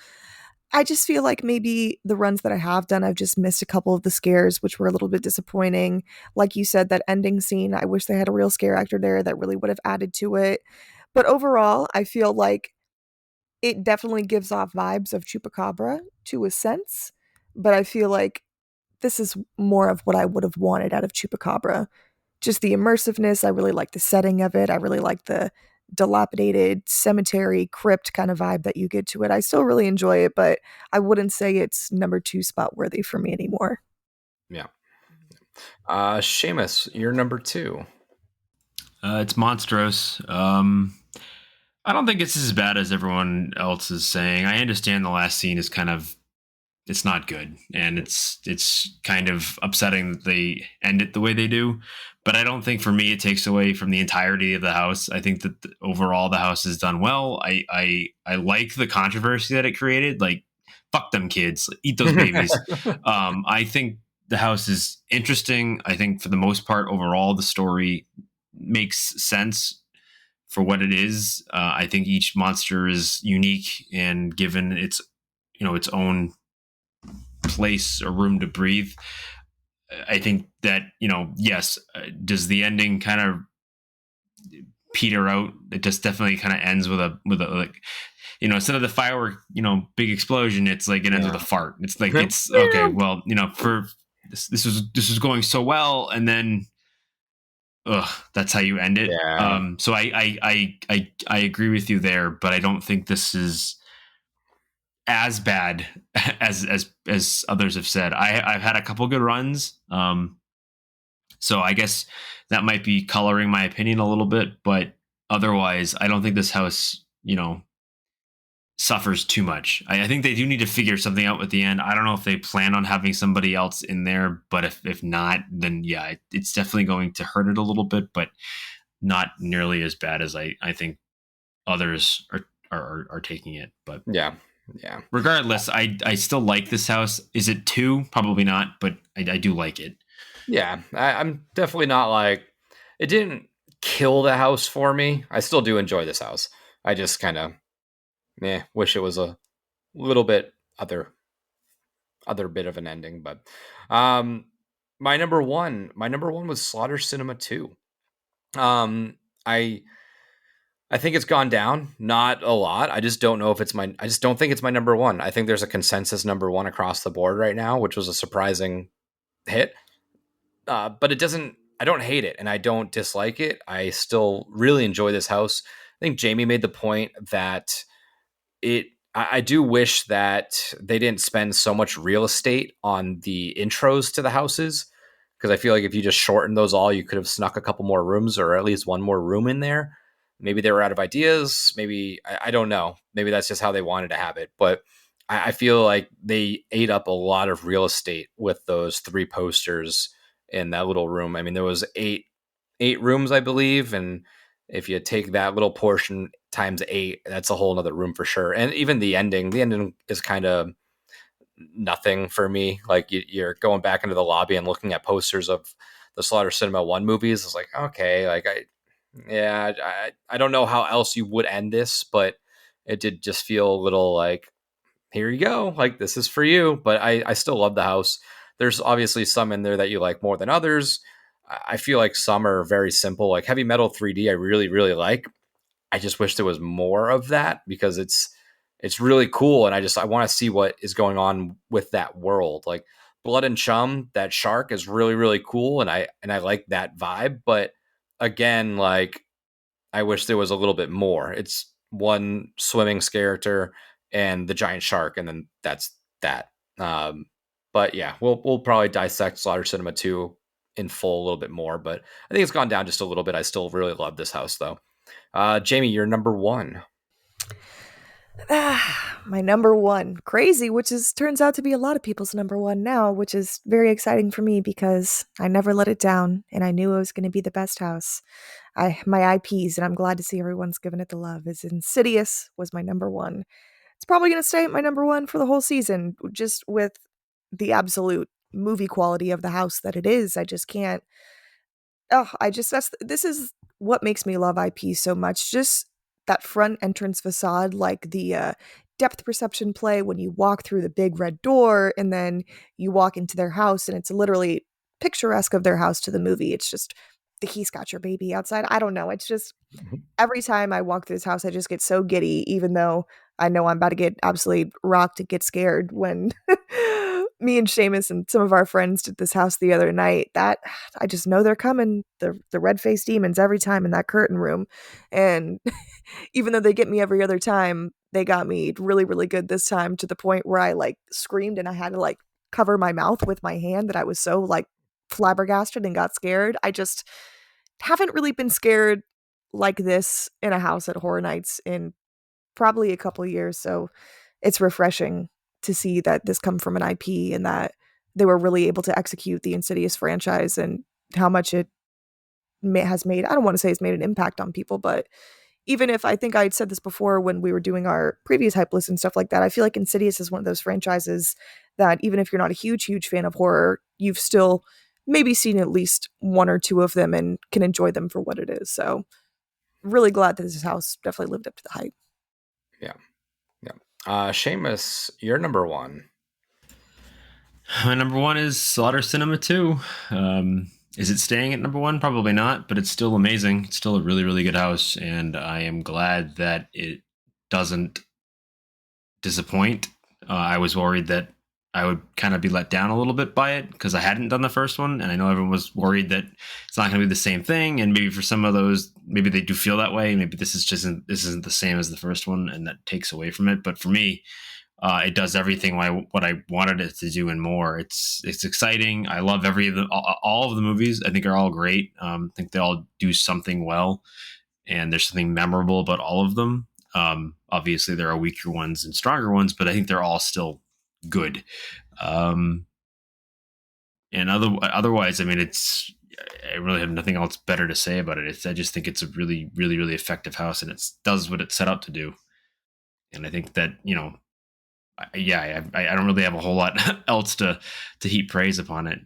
I just feel like maybe the runs that I have done, I've just missed a couple of the scares, which were a little bit disappointing. Like you said, that ending scene, I wish they had a real scare actor there that really would have added to it. But overall, I feel like it definitely gives off vibes of Chupacabra to a sense. But I feel like this is more of what I would have wanted out of Chupacabra. Just the immersiveness. I really like the setting of it. I really like the dilapidated cemetery crypt kind of vibe that you get to it. I still really enjoy it, but I wouldn't say it's number 2 spot worthy for me anymore. Yeah. Seamus, you're number 2. It's Monstrose. I don't think it's as bad as everyone else is saying. I understand the last scene is kind of, it's not good, and it's kind of upsetting that they end it the way they do. But I don't think, for me, it takes away from the entirety of the house. I think that overall the house is done well. I like the controversy that it created. Like, fuck them kids, eat those babies. I think the house is interesting. I think for the most part, overall, the story makes sense for what it is. I think each monster is unique and given its own place or room to breathe. I think that, yes, does the ending kind of peter out? It just definitely kind of ends with a like, instead of the firework, big explosion, it's like it ends with a fart. It's like, it's okay. Well, for this was going so well, and then that's how you end it. Yeah. So I agree with you there, but I don't think this is as bad as others have said. I've had a couple good runs. So I guess that might be coloring my opinion a little bit, but otherwise, I don't think this house, suffers too much. I think they do need to figure something out at the end. I don't know if they plan on having somebody else in there, but if not, then yeah, it's definitely going to hurt it a little bit, but not nearly as bad as I think others are taking it. But Yeah. regardless, I still like this house. Is it 2? Probably not, but I do like it. Yeah, I'm definitely not like, it didn't kill the house for me. I still do enjoy this house. I just kind of wish it was a little bit other bit of an ending. But my number one was Slaughter Cinema 2. I think it's gone down, not a lot. I just don't know if I just don't think it's my number one. I think there's a consensus number one across the board right now, which was a surprising hit. But I don't hate it and I don't dislike it. I still really enjoy this house. I think Jamie made the point that I do wish that they didn't spend so much real estate on the intros to the houses, because I feel like if you just shortened those all, you could have snuck a couple more rooms or at least one more room in there. Maybe they were out of ideas. Maybe, I don't know. Maybe that's just how they wanted to have it. But I feel like they ate up a lot of real estate with those 3 posters in that little room. I mean, there was eight rooms, I believe. And if you take that little portion times 8, that's a whole nother room for sure. And even the ending is kind of nothing for me. Like you're going back into the lobby and looking at posters of the Slaughter Cinema 1 movies. It's like, okay, like I don't know how else you would end this, but it did just feel a little like, here you go, like this is for you. But I still love the house. There's obviously some in there that you like more than others. I feel like some are very simple, like Heavy Metal 3D. I really, really like. I just wish there was more of that because it's really cool, and I want to see what is going on with that world. Like Blood and Chum, that shark is really, really cool, and I like that vibe. But again, like I wish there was a little bit more. It's one swimming character and the giant shark, and then that's that. But yeah, we'll probably dissect Slaughter Cinema 2 in full a little bit more, but I think it's gone down just a little bit. I still really love this house though. Jamie, you're number 1. My number 1. Crazy, which turns out to be a lot of people's number 1 now, which is very exciting for me because I never let it down and I knew it was going to be the best house. My IPs, and I'm glad to see everyone's giving it the love, is Insidious was my number 1. It's probably going to stay at my number 1 for the whole season, just with the absolute movie quality of the house that it is. I just can't. This is what makes me love IP so much. Just that front entrance facade, like the depth perception play when you walk through the big red door and then you walk into their house and it's literally picturesque of their house to the movie. It's just the He's Got Your Baby outside. I don't know. It's just every time I walk through this house, I just get so giddy, even though I know I'm about to get absolutely rocked and get scared when me and Seamus and some of our friends did this house the other night. That I just know they're coming, the red-faced demons every time in that curtain room. And even though they get me every other time, they got me really, really good this time, to the point where I like screamed and I had to like cover my mouth with my hand that I was so like flabbergasted and got scared. I just haven't really been scared like this in a house at Horror Nights in probably a couple years. So it's refreshing to see that this come from an IP and that they were really able to execute the Insidious franchise and how much it has made. I don't want to say it's made an impact on people, but even if I think I'd said this before when we were doing our previous hype list and stuff like that, I feel like Insidious is one of those franchises that even if you're not a huge, huge fan of horror, you've still maybe seen at least 1 or 2 of them and can enjoy them for what it is. So really glad that this house definitely lived up to the hype. Yeah. Seamus, you're number 1. My number 1 is Slaughter Cinema 2. Is it staying at number 1? Probably not, but it's still amazing. It's still a really, really good house, and I am glad that it doesn't disappoint. I was worried that I would kind of be let down a little bit by it because I hadn't done the first one, and I know everyone was worried that it's not going to be the same thing, and maybe for some of those, maybe they do feel that way. Maybe this isn't the same as the first one, and that takes away from it. But for me, It does everything what I wanted it to do and more. It's exciting. I love all of the movies. I think are all great. I think they all do something well, and there's something memorable about all of them. Obviously, there are weaker ones and stronger ones, but I think they're all still good. And otherwise, I mean, I really have nothing else better to say about it. I just think it's a really, really, really effective house, and it does what it's set out to do. And I think that, I don't really have a whole lot else to heap praise upon it.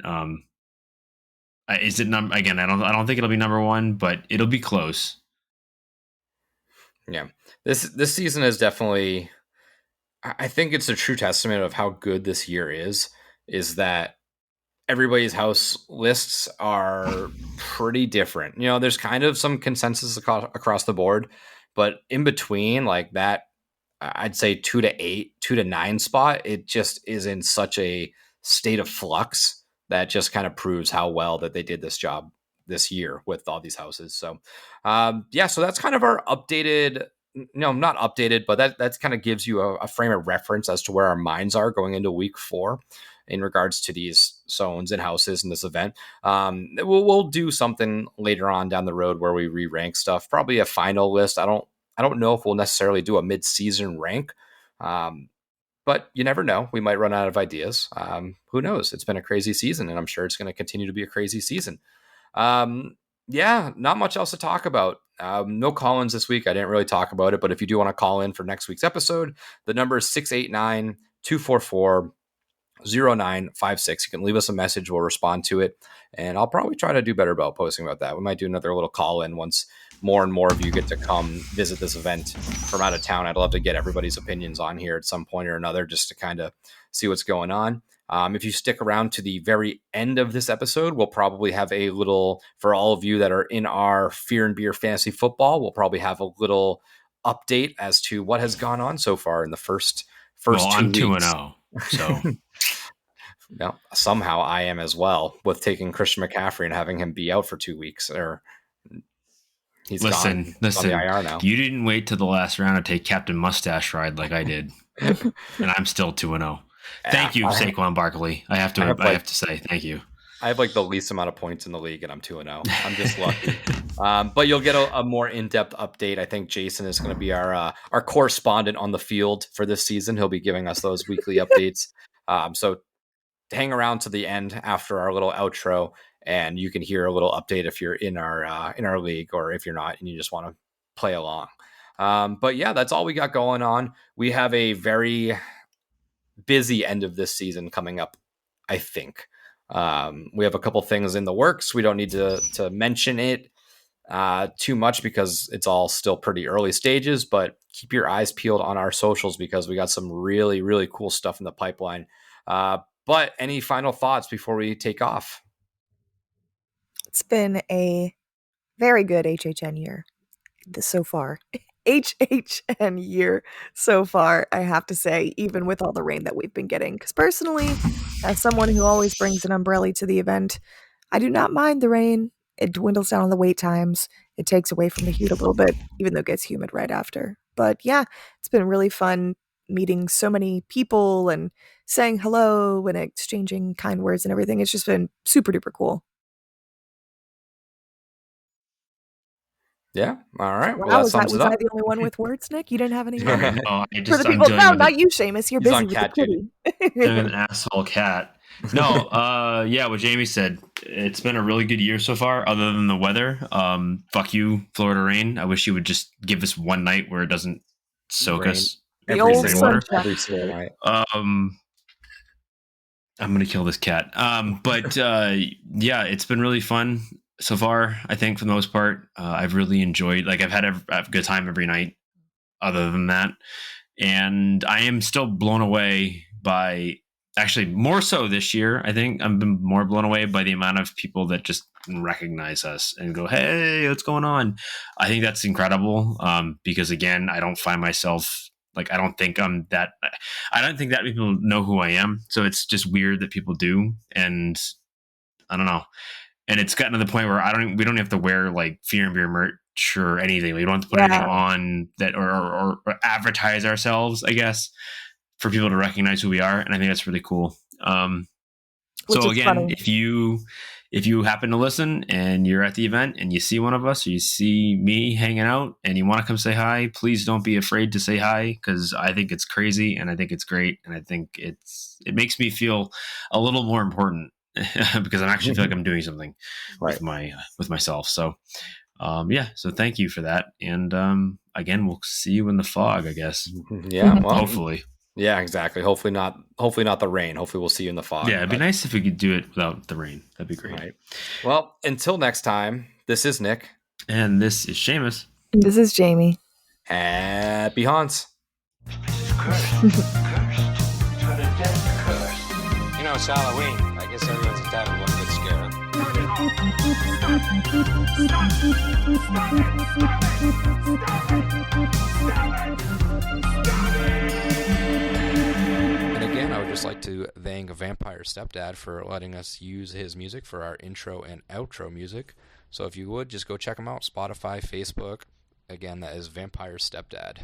Is it again? I don't think it'll be number one, but it'll be close. Yeah, this season is definitely. I think it's a true testament of how good this year is that everybody's house lists are pretty different. There's kind of some consensus across the board, but in between, like that, I'd say 2 to 8, 2 to 9 spot, it just is in such a state of flux that just kind of proves how well that they did this job this year with all these houses. So, so that's kind of our updated. No, not updated, but that kind of gives you a frame of reference as to where our minds are going into week 4 in regards to these zones and houses in this event. We'll do something later on down the road where we re-rank stuff, probably a final list. I don't know if we'll necessarily do a mid-season rank, but you never know. We might run out of ideas. Who knows? It's been a crazy season, and I'm sure it's going to continue to be a crazy season. Not much else to talk about. No call-ins this week. I didn't really talk about it, but if you do want to call in for next week's episode, the number is 689-244-0956. You can leave us a message. We'll respond to it. And I'll probably try to do better about posting about that. We might do another little call-in once more and more of you get to come visit this event from out of town. I'd love to get everybody's opinions on here at some point or another, just to kind of see what's going on. If you stick around to the very end of this episode, we'll probably have a little, for all of you that are in our Fear and Beer Fantasy Football, we'll probably have a little update as to what has gone on so far in the first well, 2 I'm weeks. 2-0, so no, somehow I am as well, with taking Christian McCaffrey and having him be out for 2 weeks. Or he's listen, on the IR now. You didn't wait till the last round to take Captain Mustache Ride like I did, and I'm still 2-0. Thank you, Saquon Barkley. I have to say thank you. I have like the least amount of points in the league, and I'm 2-0. I'm just lucky. But you'll get a more in-depth update. I think Jason is going to be our correspondent on the field for this season. He'll be giving us those weekly updates. So hang around to the end after our little outro, and you can hear a little update if you're in our league, or if you're not and you just want to play along. But yeah, that's all we got going on. We have a very busy end of this season coming up, I think. We have a couple things in the works. We don't need to mention it too much because it's all still pretty early stages, but keep your eyes peeled on our socials because we got some really, really cool stuff in the pipeline. But any final thoughts before we take off? It's been a very good HHN year so far. HHN year so far, I have to say, even with all the rain that we've been getting. Because personally, as someone who always brings an umbrella to the event, I do not mind the rain. It dwindles down on the wait times. It takes away from the heat a little bit, even though it gets humid right after. But yeah, it's been really fun meeting so many people and saying hello and exchanging kind words and everything. It's just been super duper cool. Yeah. All right. Wow, that sums was it up. I the only one with words, Nick? You didn't have any? No, For the people, no, not you, Seamus. You're busy with the kitty. I'm an asshole cat. No, what Jamie said. It's been a really good year so far, other than the weather. Fuck you, Florida rain. I wish you would just give us one night where it doesn't soak us. The old water. Every single night. I'm gonna kill this cat. It's been really fun so far. I think for the most part, I've really enjoyed. Like I've had a good time every night. Other than that, and I am still blown away by. Actually, more so this year. I think I've been more blown away by the amount of people that just recognize us and go, "Hey, what's going on?" I think that's incredible. Because again, I don't find myself. Like, I don't think I'm that. I don't think that people know who I am. So it's just weird that people do. And I don't know. And it's gotten to the point where we don't have to wear like Fear and Beer merch or anything. We don't have to put anything on that or advertise ourselves, I guess. for people to recognize who we are, and I think that's really cool. Which So is again, funny. if you happen to listen and you're at the event and you see one of us or you see me hanging out and you want to come say hi, please don't be afraid to say hi, because I think it's crazy and I think it's great, and I think it makes me feel a little more important because I actually feel like I'm doing something Right. with myself. So so thank you for that, and again, we'll see you in the fog, I guess. Yeah, well, Hopefully. Yeah, exactly. Hopefully not the rain. Hopefully we'll see you in the fog. Yeah, it'd be nice if we could do it without the rain. That'd be great. Right. Well, until next time, this is Nick. And this is Seamus. This is Jamie. Happy haunts. It's cursed. Cursed. It's got a death curse. You know, it's Halloween. I guess everyone's entitled to one good scare, huh? And again, I would just like to thank Vampire Stepdad for letting us use his music for our intro and outro music. So if you would, just go check him out. Spotify, Facebook. Again, that is Vampire Stepdad.